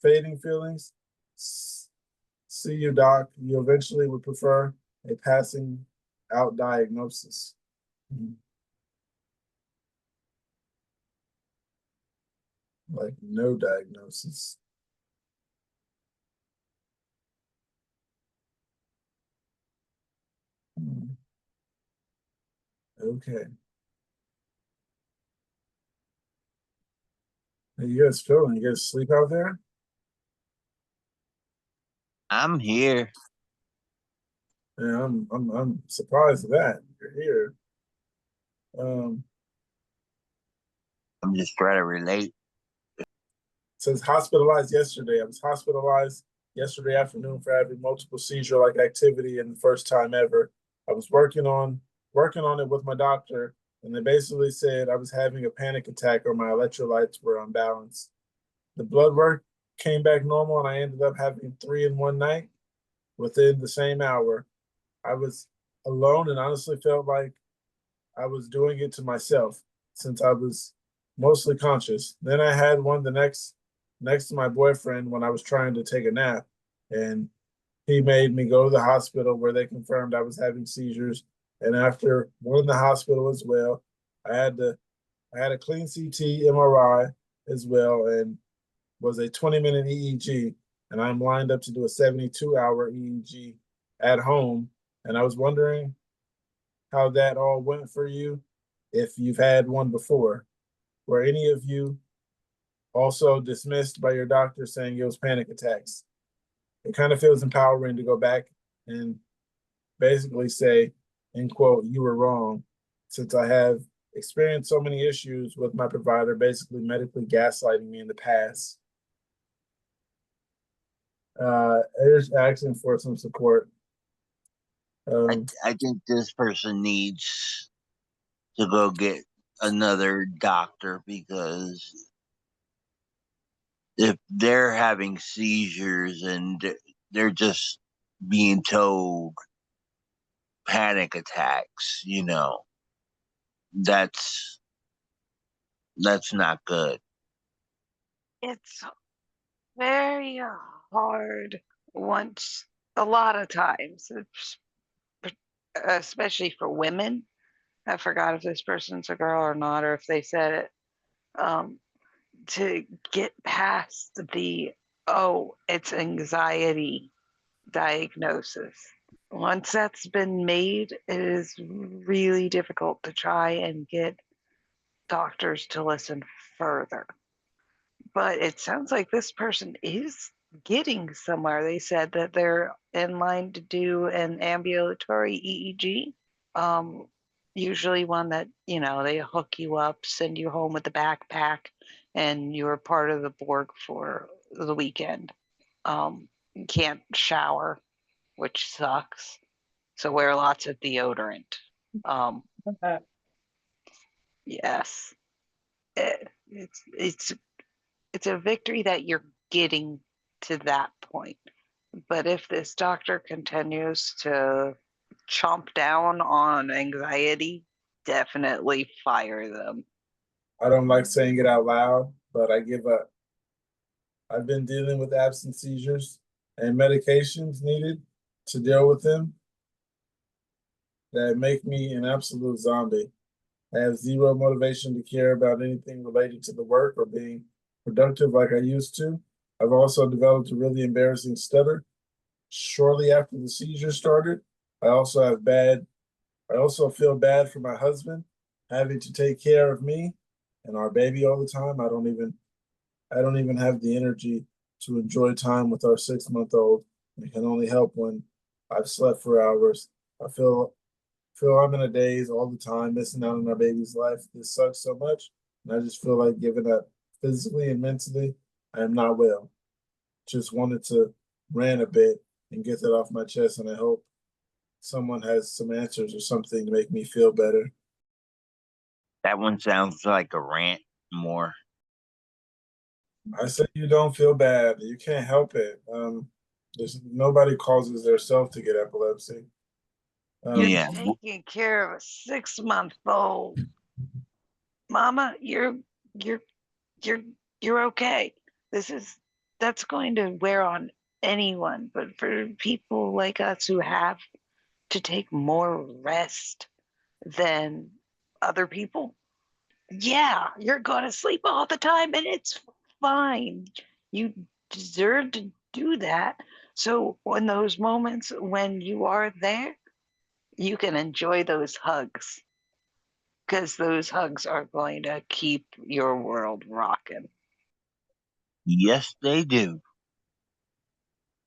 fading feelings. See you, doc. You eventually would prefer a passing out diagnosis. Like no diagnosis. Okay. How you guys feeling? You guys sleep out there? I'm here. Yeah, I'm surprised at that. You're here. I'm just trying to relate. Says hospitalized yesterday. I was hospitalized yesterday afternoon for having multiple seizure-like activity and the first time ever. I was working on it with my doctor, and they basically said I was having a panic attack or my electrolytes were unbalanced. The blood work came back normal, and I ended up having 3 in one night within the same hour. I was alone and honestly felt like I was doing it to myself since I was mostly conscious. Then I had one the next to my boyfriend when I was trying to take a nap, and he made me go to the hospital where they confirmed I was having seizures. And after one in the hospital as well, I had a clean CT, MRI as well, and was a 20-minute EEG. And I'm lined up to do a 72-hour EEG at home. And I was wondering how that all went for you if you've had one before. Were any of you also dismissed by your doctor saying it was panic attacks? It kind of feels empowering to go back and basically say, in quote, you were wrong, since I have experienced so many issues with my provider basically medically gaslighting me in the past. There's asking for some support. I think this person needs to go get another doctor, because if they're having seizures and they're just being told panic attacks, that's not good. It's very hard a lot of times, especially for women. I forgot if this person's a girl or not, or if they said it. To get past it's anxiety diagnosis. once that's been made, it is really difficult to try and get doctors to listen further. But it sounds like this person is getting somewhere. They said that they're in line to do an ambulatory EEG. Usually one that, they hook you up, send you home with a backpack, and you're part of the Borg for the weekend. You can't shower, which sucks. So wear lots of deodorant. Yes. It's a victory that you're getting to that point. But if this doctor continues to chomp down on anxiety, definitely fire them. I don't like saying it out loud, but I give up. I've been dealing with absent seizures and medications needed to deal with them that make me an absolute zombie. I have zero motivation to care about anything related to the work or being productive like I used to. I've also developed a really embarrassing stutter. Shortly after the seizure started, I also feel bad for my husband having to take care of me and our baby all the time. I don't even have the energy to enjoy time with our 6-month-old. It can only help when I've slept for hours. I feel I'm in a daze all the time, missing out on our baby's life. This sucks so much, and I just feel like giving up physically and mentally. I am not well. Just wanted to rant a bit and get that off my chest, and I hope someone has some answers or something to make me feel better. That one sounds like a rant more. I say you don't feel bad. You can't help it. Nobody causes themselves to get epilepsy. You're Yeah. taking care of a 6-month-old. Mama, you're okay. That's going to wear on anyone, but for people like us who have to take more rest than other people, yeah, you're going to sleep all the time and it's fine. You deserve to do that. So when those moments when you are there, you can enjoy those hugs, because those hugs are going to keep your world rocking. Yes, they do.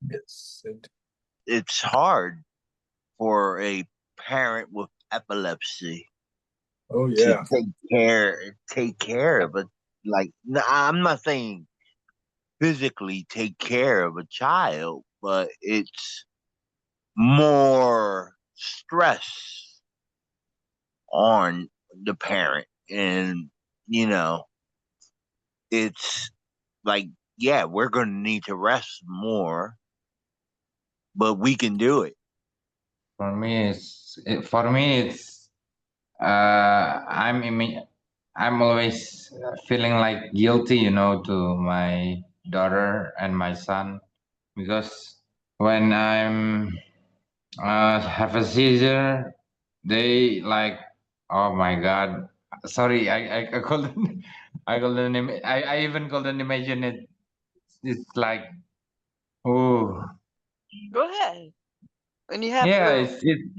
Yes. It's hard for a parent with epilepsy Oh to yeah. take care of it. Like, I'm not saying physically take care of a child, but it's more stress on the parent. And, it's like, yeah, we're going to need to rest more, but we can do it. For me, it's I'm always feeling like guilty, to my daughter and my son, because when I'm have a seizure, they like, oh my God, sorry, I couldn't, I even couldn't imagine it. It's like, oh Go ahead. When you have yeah, the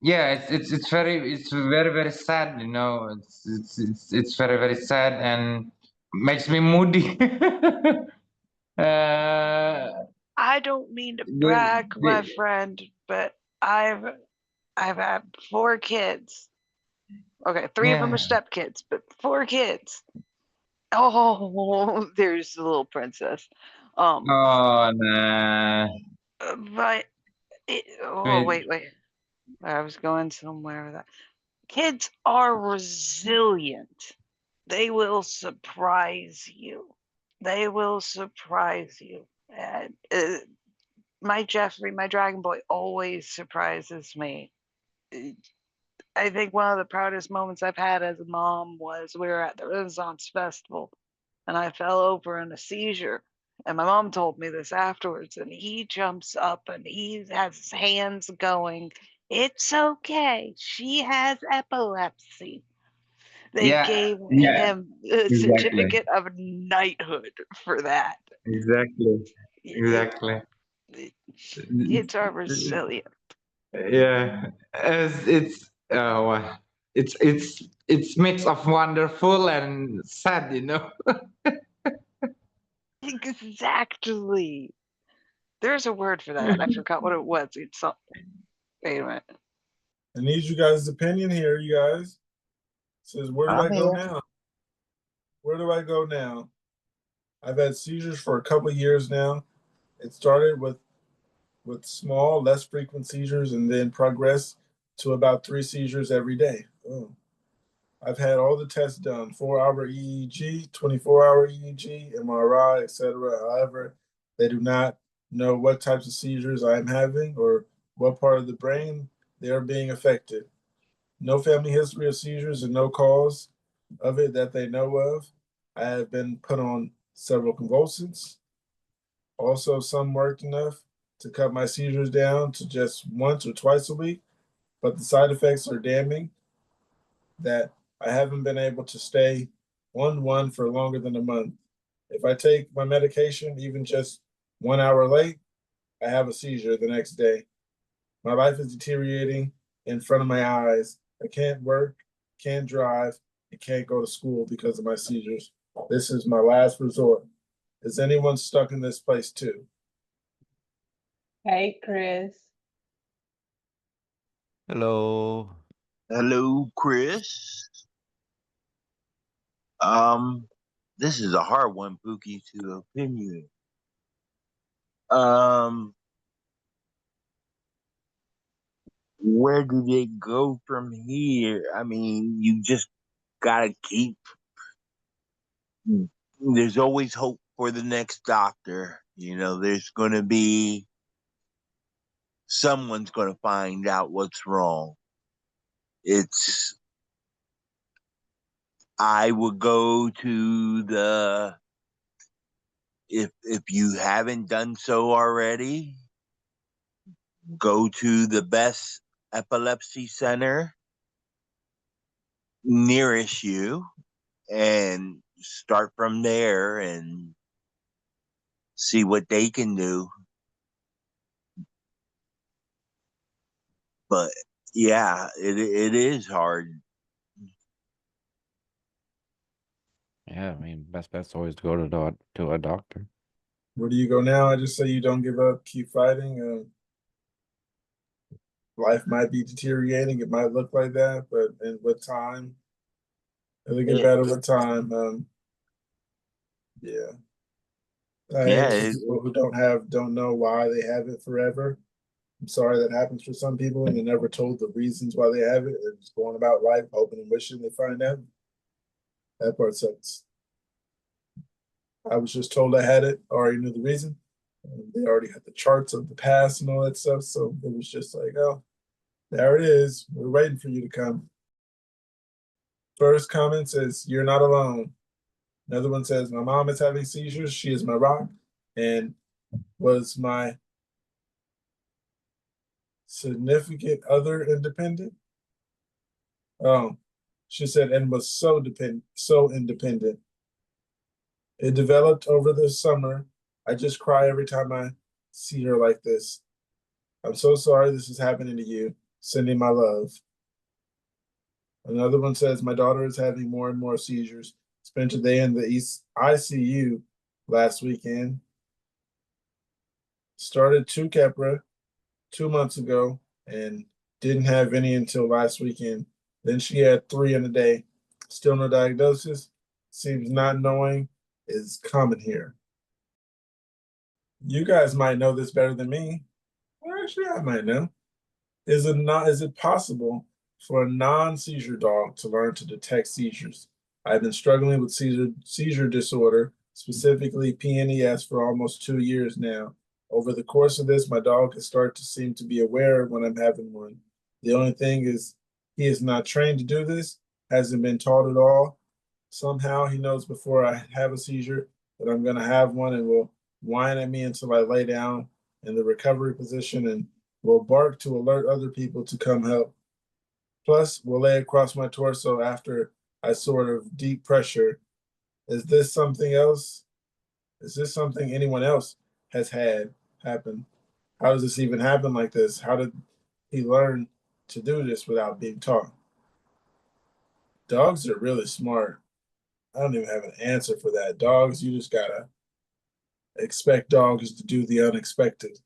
yeah, it's very very sad, it's very very sad and makes me moody. I don't mean to the, brag, my the, friend, but I've had 4 kids. Okay, 3 of them are yeah. stepkids, but 4 kids. Oh, there's the little princess. Oh nah. But Wait, wait. I was going somewhere with that. Kids are resilient. They will surprise you. They will surprise you. And my Jeffrey, my Dragon Boy, always surprises me. I think one of the proudest moments I've had as a mom was we were at the Renaissance Festival and I fell over in a seizure. And my mom told me this afterwards, and he jumps up and he has his hands going. It's okay. She has epilepsy. They yeah, gave yeah, him a exactly, certificate of knighthood for that. exactly, It, exactly. it, kids are resilient. Yeah, as it's mix of wonderful and sad, you know. Exactly. There's a word for that. I forgot what it was. It's wait a minute. I need you guys' opinion here, you guys. It says, where do I'm I go here. now? Where do I go now? I've had seizures for a couple of years now. It started with small, less frequent seizures and then progressed to about 3 seizures every day. Oh. I've had all the tests done, 4-hour EEG, 24-hour EEG, MRI, etc. However, they do not know what types of seizures I am having or what part of the brain they are being affected. No family history of seizures and no cause of it that they know of. I have been put on several convulsants. Also, some worked enough to cut my seizures down to just once or twice a week, but the side effects are damning that I haven't been able to stay on one for longer than a month. If I take my medication even just 1 hour late, I have a seizure the next day. My life is deteriorating in front of my eyes. I can't work, can't drive, and can't go to school because of my seizures. This is my last resort. Is anyone stuck in this place too? Hey, Chris. Hello. Hello, Chris. This is a hard one, Pookie, to opinion. Where do they go from here? I mean, you just gotta keep. There's always hope for the next doctor. There's gonna be someone's gonna find out what's wrong. I would go to if you haven't done so already, go to the best epilepsy center nearest you and start from there and see what they can do. But yeah, it is hard. Yeah, I mean, best bet's always to go to a doctor. Where do you go now? I just say you don't give up, keep fighting. Life might be deteriorating. It might look like that, but with time, it'll get better with time. Yeah. I Yeah, hate for people who don't know why they have it forever. I'm sorry that happens for some people, and they're never told the reasons why they have it. They're just going about life hoping and wishing they find out. That part sucks. I was just told I had it, already knew the reason. They already had the charts of the past and all that stuff, so it was just like, oh, there it is. We're waiting for you to come. First comment says, you're not alone. Another one says, my mom is having seizures. She is my rock and was my significant other independent. Oh, she said, and was so independent. It developed over the summer. I just cry every time I see her like this. I'm so sorry this is happening to you. Sending my love. Another one says, my daughter is having more and more seizures. Spent a day in the ICU last weekend. Started 2 Keppra 2 months ago and didn't have any until last weekend. Then she had 3 in a day. Still no diagnosis. Seems not knowing is common here. You guys might know this better than me. Well, actually, I might know. Is it possible for a non-seizure dog to learn to detect seizures? I've been struggling with seizure disorder, specifically PNES, for almost 2 years now. Over the course of this, my dog has started to seem to be aware when I'm having one. The only thing is he is not trained to do this, hasn't been taught at all. Somehow he knows before I have a seizure that I'm going to have one and will whine at me until I lay down in the recovery position and will bark to alert other people to come help. Plus, will lay across my torso after I sort of deep pressure. Is this something else? Is this something anyone else has had happen? How does this even happen like this? How did he learned to do this without being taught. Dogs are really smart. I don't even have an answer for that. Dogs, you just gotta expect dogs to do the unexpected,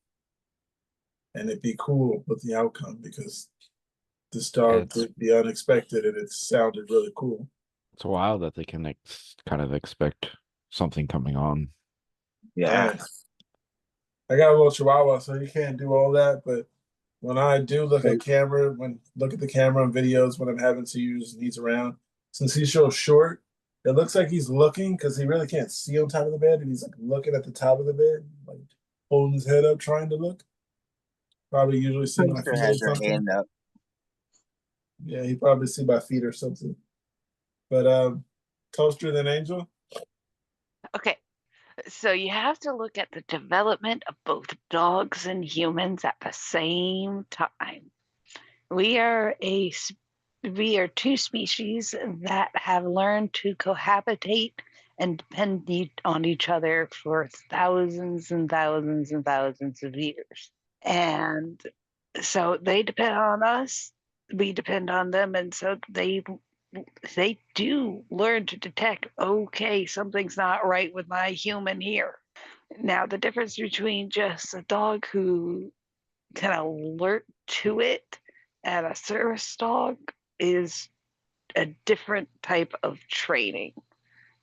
and it'd be cool with the outcome because this dog It's did the unexpected and it sounded really cool. it's wild that they can kind of expect something coming on. Yeah. Yes. I got a little chihuahua, so he can't do all that. But when I do look at the camera and videos when I'm having seizures and he's around, since he's so short, it looks like he's looking because he really can't see on top of the bed, and he's like looking at the top of the bed, like holding his head up, trying to look. Probably usually see my Toaster feet or has her something. hand up. Yeah, he probably see my feet or something. But Toaster then Angel. Okay, so you have to look at the development of both dogs and humans at the same time. We are two species that have learned to cohabitate and depend on each other for thousands and thousands and thousands of years. And so they depend on us, we depend on them, and so they do learn to detect, okay, something's not right with my human here. Now, the difference between just a dog who can alert to it and a service dog is a different type of training.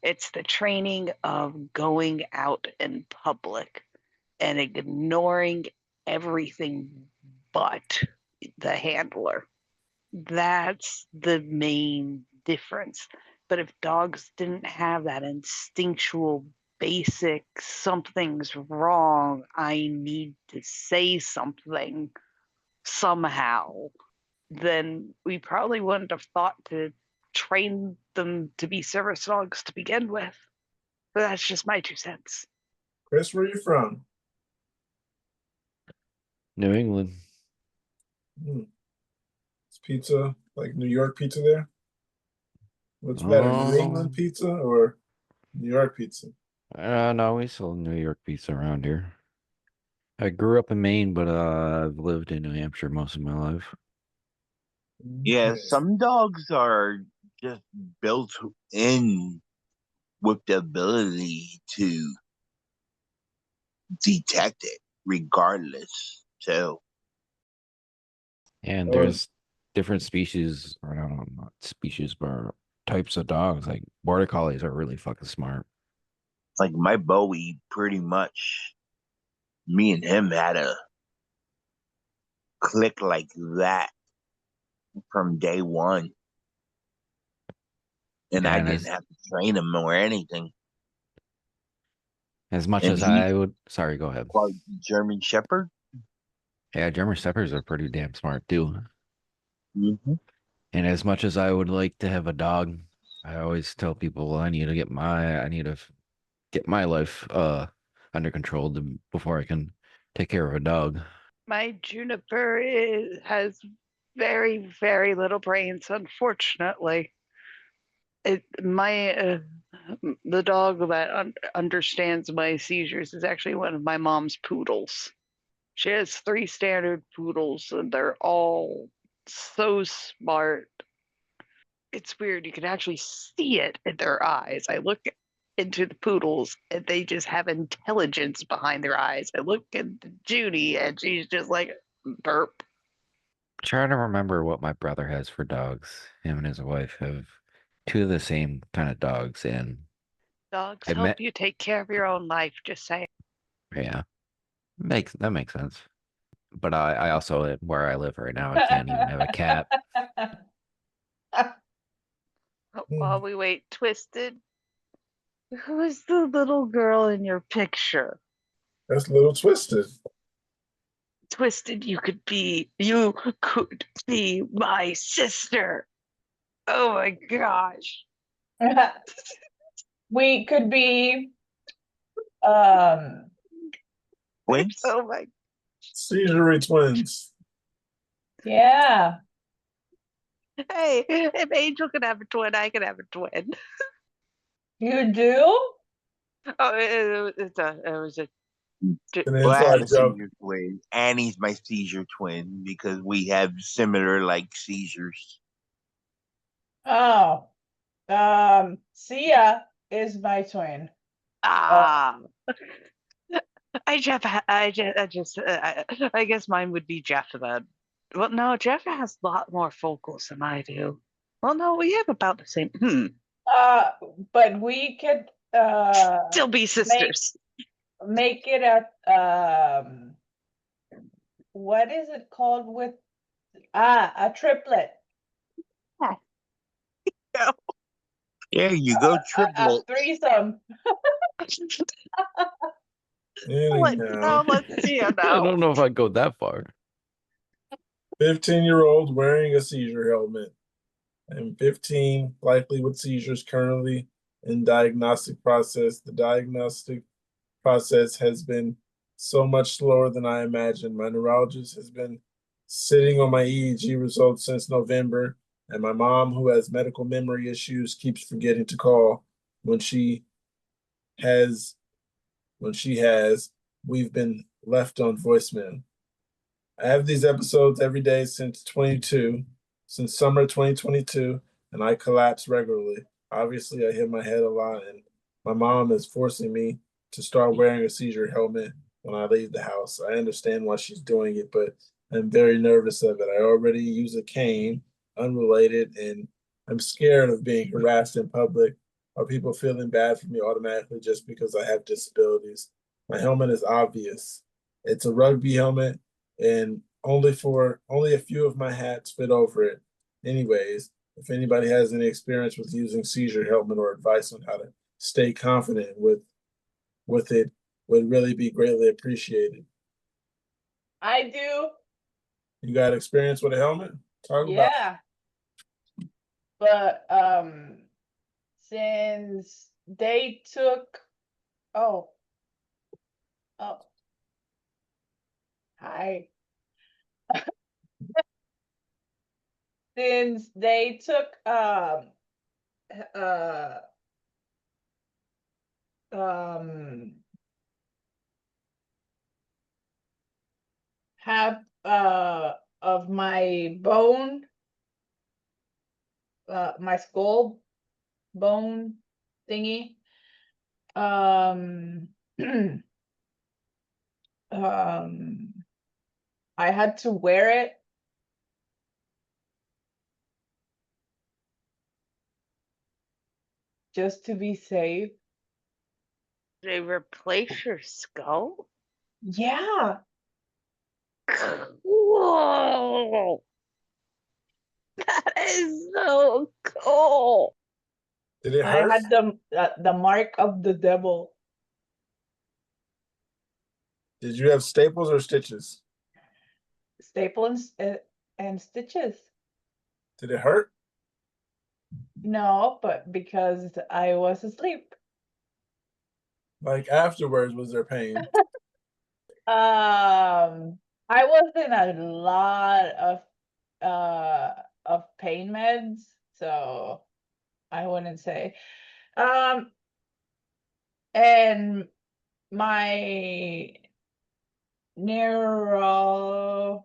It's the training of going out in public and ignoring everything but the handler. That's the main difference. But if dogs didn't have that instinctual basic something's wrong, I need to say something somehow, then we probably wouldn't have thought to train them to be service dogs to begin with. But that's just my 2 cents. Chris, where you from? New England. Is pizza like New York pizza there? What's better, New England pizza or New York pizza? No, we sell New York pizza around here. I grew up in Maine, but I've lived in New Hampshire most of my life. Yeah, some dogs are just built in with the ability to detect it regardless. So And there's different species, or I don't know, not species, but types of dogs. Like border collies are really fucking smart. like my Bowie, pretty much me and him had a click like that from day one. And I And didn't have to train him or anything. as much And as he's I would, sorry, go ahead. called German Shepherd. Yeah, German Shepherds are pretty damn smart too. Mm-hmm. And as much as I would like to have a dog, I always tell people I need to get my life under control before I can take care of a dog. My Juniper has very, very little brains, unfortunately. The dog that understands my seizures is actually one of my mom's poodles. She has 3 standard poodles, and they're all so smart. It's weird. You can actually see it in their eyes. I look into the poodles, and they just have intelligence behind their eyes. I look at Judy, and she's just like, burp. Trying to remember what my brother has for dogs. Him and his wife have 2 of the same kind of dogs, and Dogs I help met. you take care of your own life, just saying. Yeah, makes sense. But I also where I live right now, I can't even have a cat. While we wait, Twisted, who's the little girl in your picture? That's a little Twisted. Twisted, you could be my sister. Oh my gosh. We could be Twins? Oh my. Seizure twins. yeah. Hey, if Angel could have a twin, I could have a twin. You do? Oh, it was a An Well, I have a inside joke. seizure twin. Annie's my seizure twin because we have similar like seizures. Oh, Sia is my twin. Ah, I guess mine would be Jeff then. Well, no, Jeff has a lot more focals than I do. Well, no, we have about the same. But we could Still be sisters. make it what is it called with a triplet. There you go, A triplet. threesome. Let's see it I now. don't know if I'd go that far. 15-year-old wearing a seizure helmet. I'm 15, likely with seizures, currently in diagnostic process. The diagnostic process has been so much slower than I imagined. My neurologist has been sitting on my EEG results since November, and my mom, who has medical memory issues, keeps forgetting to call when she has. We've been left on voicemail. I have these episodes every day since summer 2022, and I collapse regularly. Obviously, I hit my head a lot, and my mom is forcing me to start wearing a seizure helmet when I leave the house. I understand why she's doing it, but I'm very nervous of it. I already use a cane, unrelated, and I'm scared of being harassed in public or people feeling bad for me automatically just because I have disabilities. My helmet is obvious. It's a rugby helmet, and only a few of my hats fit over it. Anyways, if anybody has any experience with using seizure helmet or advice on how to stay confident with it, would really be greatly appreciated. I do. You got experience with a helmet? Talk about it. Yeah. But since they took oh hi. Since they took uh um half of my bone, my skull bone thingy, um I had to wear it just to be safe. They replace your skull? Yeah. Whoa! That is so cool. Did it I hurt? had the mark of the devil. Did you have staples or stitches? Staples and stitches. Did it hurt? No, but because I was asleep. Like afterwards, was there pain? I was in a lot of pain meds, so I wouldn't say. And my neuro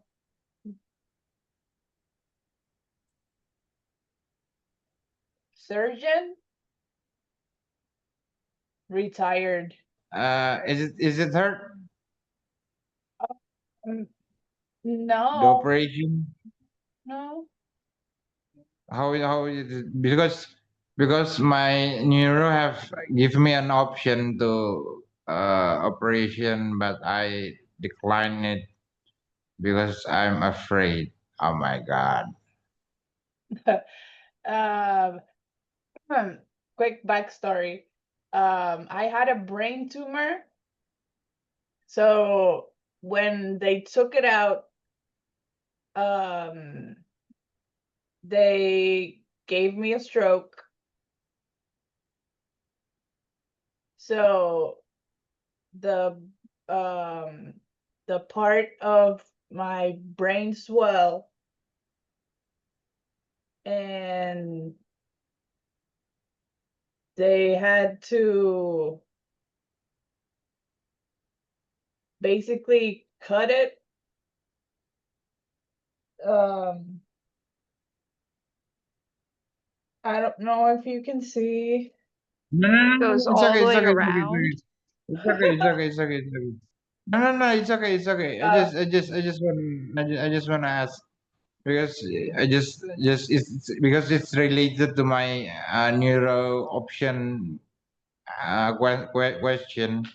surgeon retired. Is it hurt? Mm, The No, operation? no. How is it? Because my neuro have give me an option to operation, but I decline it because I'm afraid. Oh my God. Um, quick backstory. I had a brain tumor. So when they took it out, they gave me a stroke. So the part of my brain swell, and they had to basically cut it. I don't know if you can see. No, Goes it's all okay, the it's way okay, around. it's okay, it's okay, it's okay, it's okay. No, it's okay, it's okay. I just want to ask because it's because it's related to my neuro option question.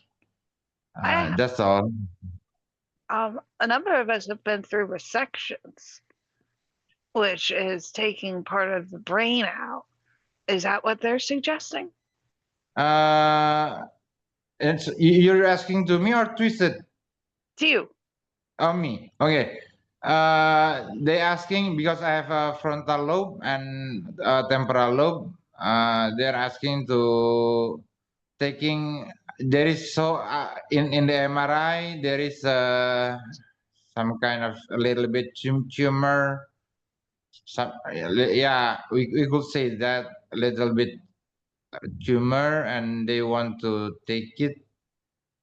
I That's all. A number of us have been through resections, which is taking part of the brain out. Is that what they're suggesting? You're asking to me or Twisted? To you. Oh, me. Okay. They asking because I have a frontal lobe and temporal lobe. They're asking to taking. There is in the MRI there is some kind of a little bit tumor. Some yeah, we could say that a little bit tumor, and they want to take it.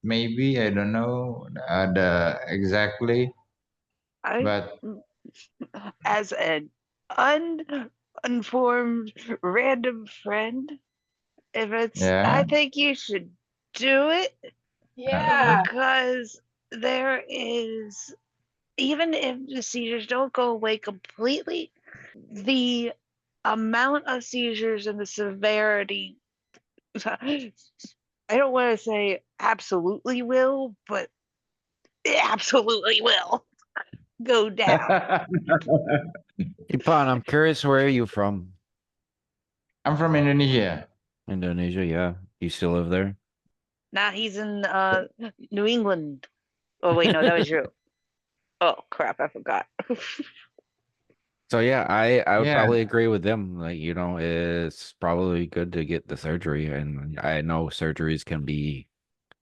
Maybe I don't know the exactly, I, but as an uninformed random friend, if it's, yeah. I think you should do it Yeah. because there is, even if the seizures don't go away completely, the amount of seizures and the severity, I don't want to say absolutely will, but it absolutely will go down. Ipan, I'm curious, where are you from? I'm from Indonesia. Indonesia, yeah. You still live there? Now he's in New England. Oh wait, no, that was you. Oh crap, I forgot. So yeah, I would Yeah. probably agree with them. Like, it's probably good to get the surgery, and I know surgeries can be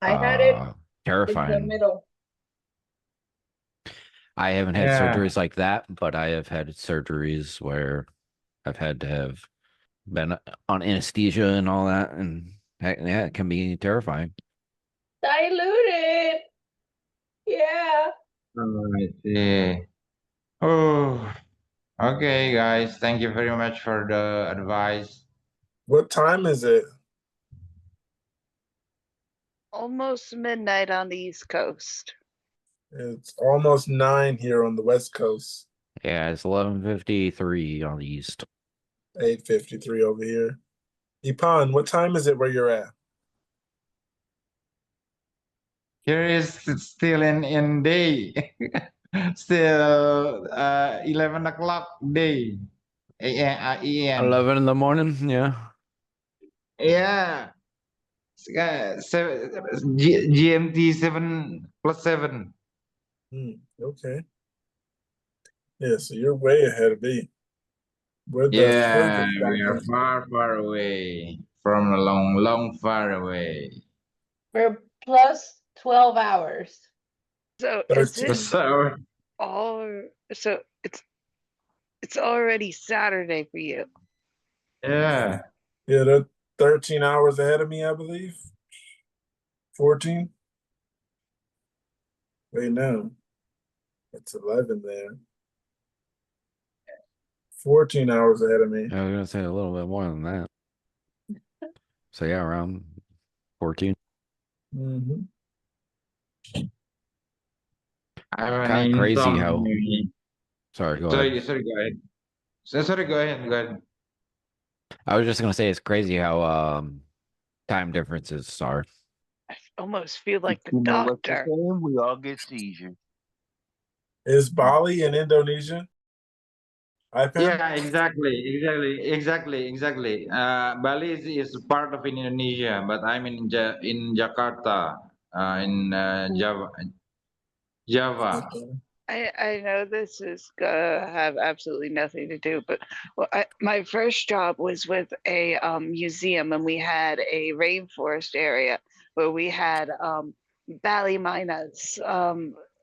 I had it in the terrifying. middle. I haven't had Yeah. surgeries like that, but I have had surgeries where I've had to have been on anesthesia and all that, and yeah, it can be terrifying. Diluted. Yeah. Alright. Yeah. Oh, okay, guys. Thank you very much for the advice. What time is it? Almost midnight on the East Coast. It's almost 9 here on the West Coast. Yeah, it's 11:53 on the east. 8:53 over here. Ipan, what time is it where you're at? Here is still in day. Still 11 o'clock day. AM. 11 in the morning, yeah. Yeah. GMT 7+7. Okay. Yeah, so you're way ahead of me. We're the Yeah, furthest we are back. far away from a long far away. We're plus 12 hours. So is it So all? So it's already Saturday for you. yeah. Yeah, they're 13 hours ahead of me, I believe. 14. Wait, no. It's 11 there. 14 hours ahead of me. I was gonna say a little bit more than that. So yeah, around 14. Mm-hmm. I'm an Kind of crazy how. insomnia. Sorry, go ahead. Sorry, go ahead. Sorry, go ahead. I was just gonna say it's crazy how time differences are. I almost feel like the You know what they're doctor. saying? We all get seizures. Is Bali in Indonesia? Yeah, exactly. Bali is part of Indonesia, but I'm in Jakarta, in Java. I know this is gonna have absolutely nothing to do, but my first job was with a museum, and we had a rainforest area where we had Bali mynas,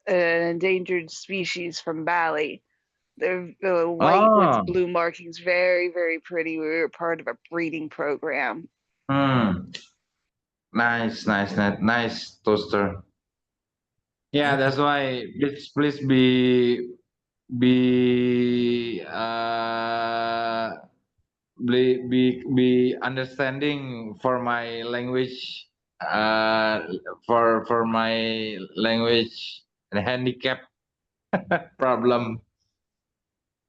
an endangered species from Bali. They're white with Oh, blue markings, very, very pretty. We were part of a breeding program. nice, toaster. Yeah, that's why please be be understanding for my language, for my language handicap problem.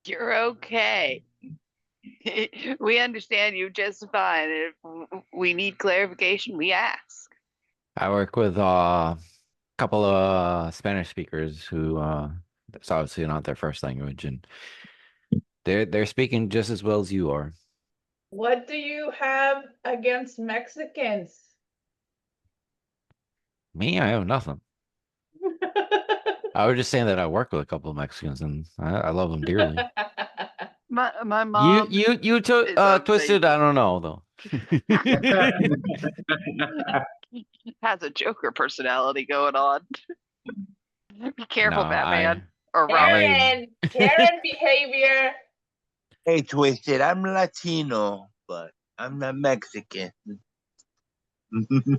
You're okay. We understand you just fine. If we need clarification, we ask. I work with a couple of Spanish speakers who it's obviously not their first language, and they're speaking just as well as you are. What do you have against Mexicans? Me, I have nothing. I was just saying that I work with a couple of Mexicans, and I love them dearly. My mom. You is twisted. I don't know though. Has a Joker personality going on. Be careful, No, Batman or Karen, Robin. Karen behavior. Hey, Twisted, I'm Latino, but I'm not Mexican.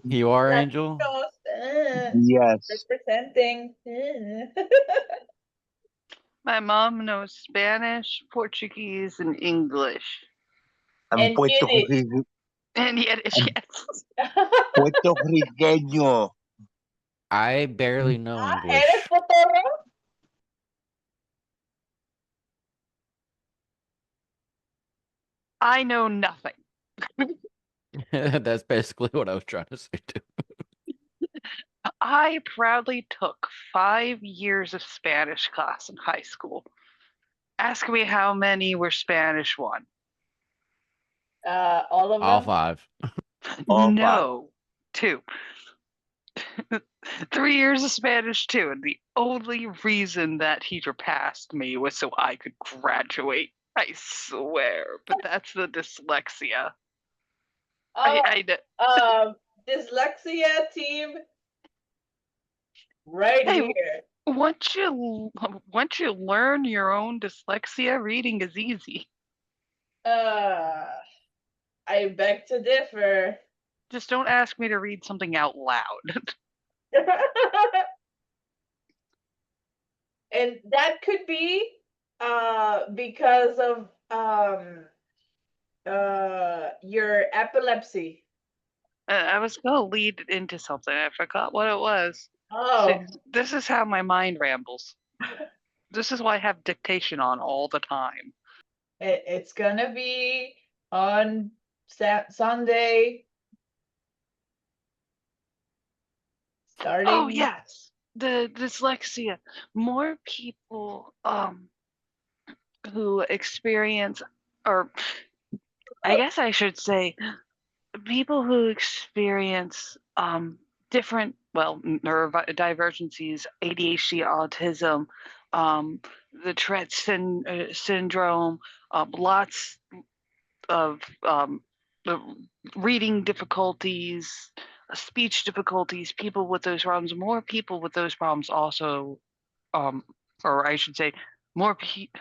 You are Angel. Latinos, Yes. representing. My mom knows Spanish, Portuguese, and English. I'm And Puerto Yiddish. Rican. And Yiddish, yes. Puerto Riqueño. I barely know ¿Eres English. cotorro? I know nothing. That's basically what I was trying to say too. I proudly took 5 years of Spanish class in high school. Ask me how many were Spanish 1. All of All them? 5. No, 2. 3 years of Spanish 2, and the only reason that teacher passed me was so I could graduate. I swear, but that's the dyslexia. Dyslexia team right Hey, here. once you learn your own dyslexia, reading is easy. I beg to differ. Just don't ask me to read something out loud. And that could be because of your epilepsy. I was gonna lead into something. I forgot what it was. Oh. See, this is how my mind rambles. This is why I have dictation on all the time. It's gonna be on Sunday. Starting. Oh yes, the dyslexia. More people who experience, or I guess I should say, people who experience different, well, neurodivergencies, ADHD, autism, the Tourette syndrome, lots of reading difficulties, speech difficulties, people with those problems. More people with those problems also, or I should say, more people.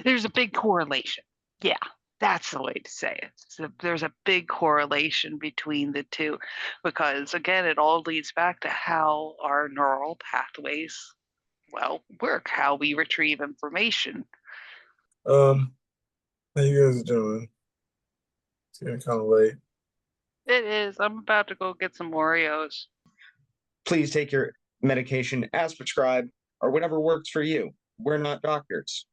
There's a big correlation. Yeah, that's the way to say it. So there's a big correlation between the two, because again, it all leads back to how our neural pathways, well, work, how we retrieve information. How you guys doing? It's getting kind of late. It is. I'm about to go get some Oreos. Please take your medication as prescribed or whatever works for you. We're not doctors.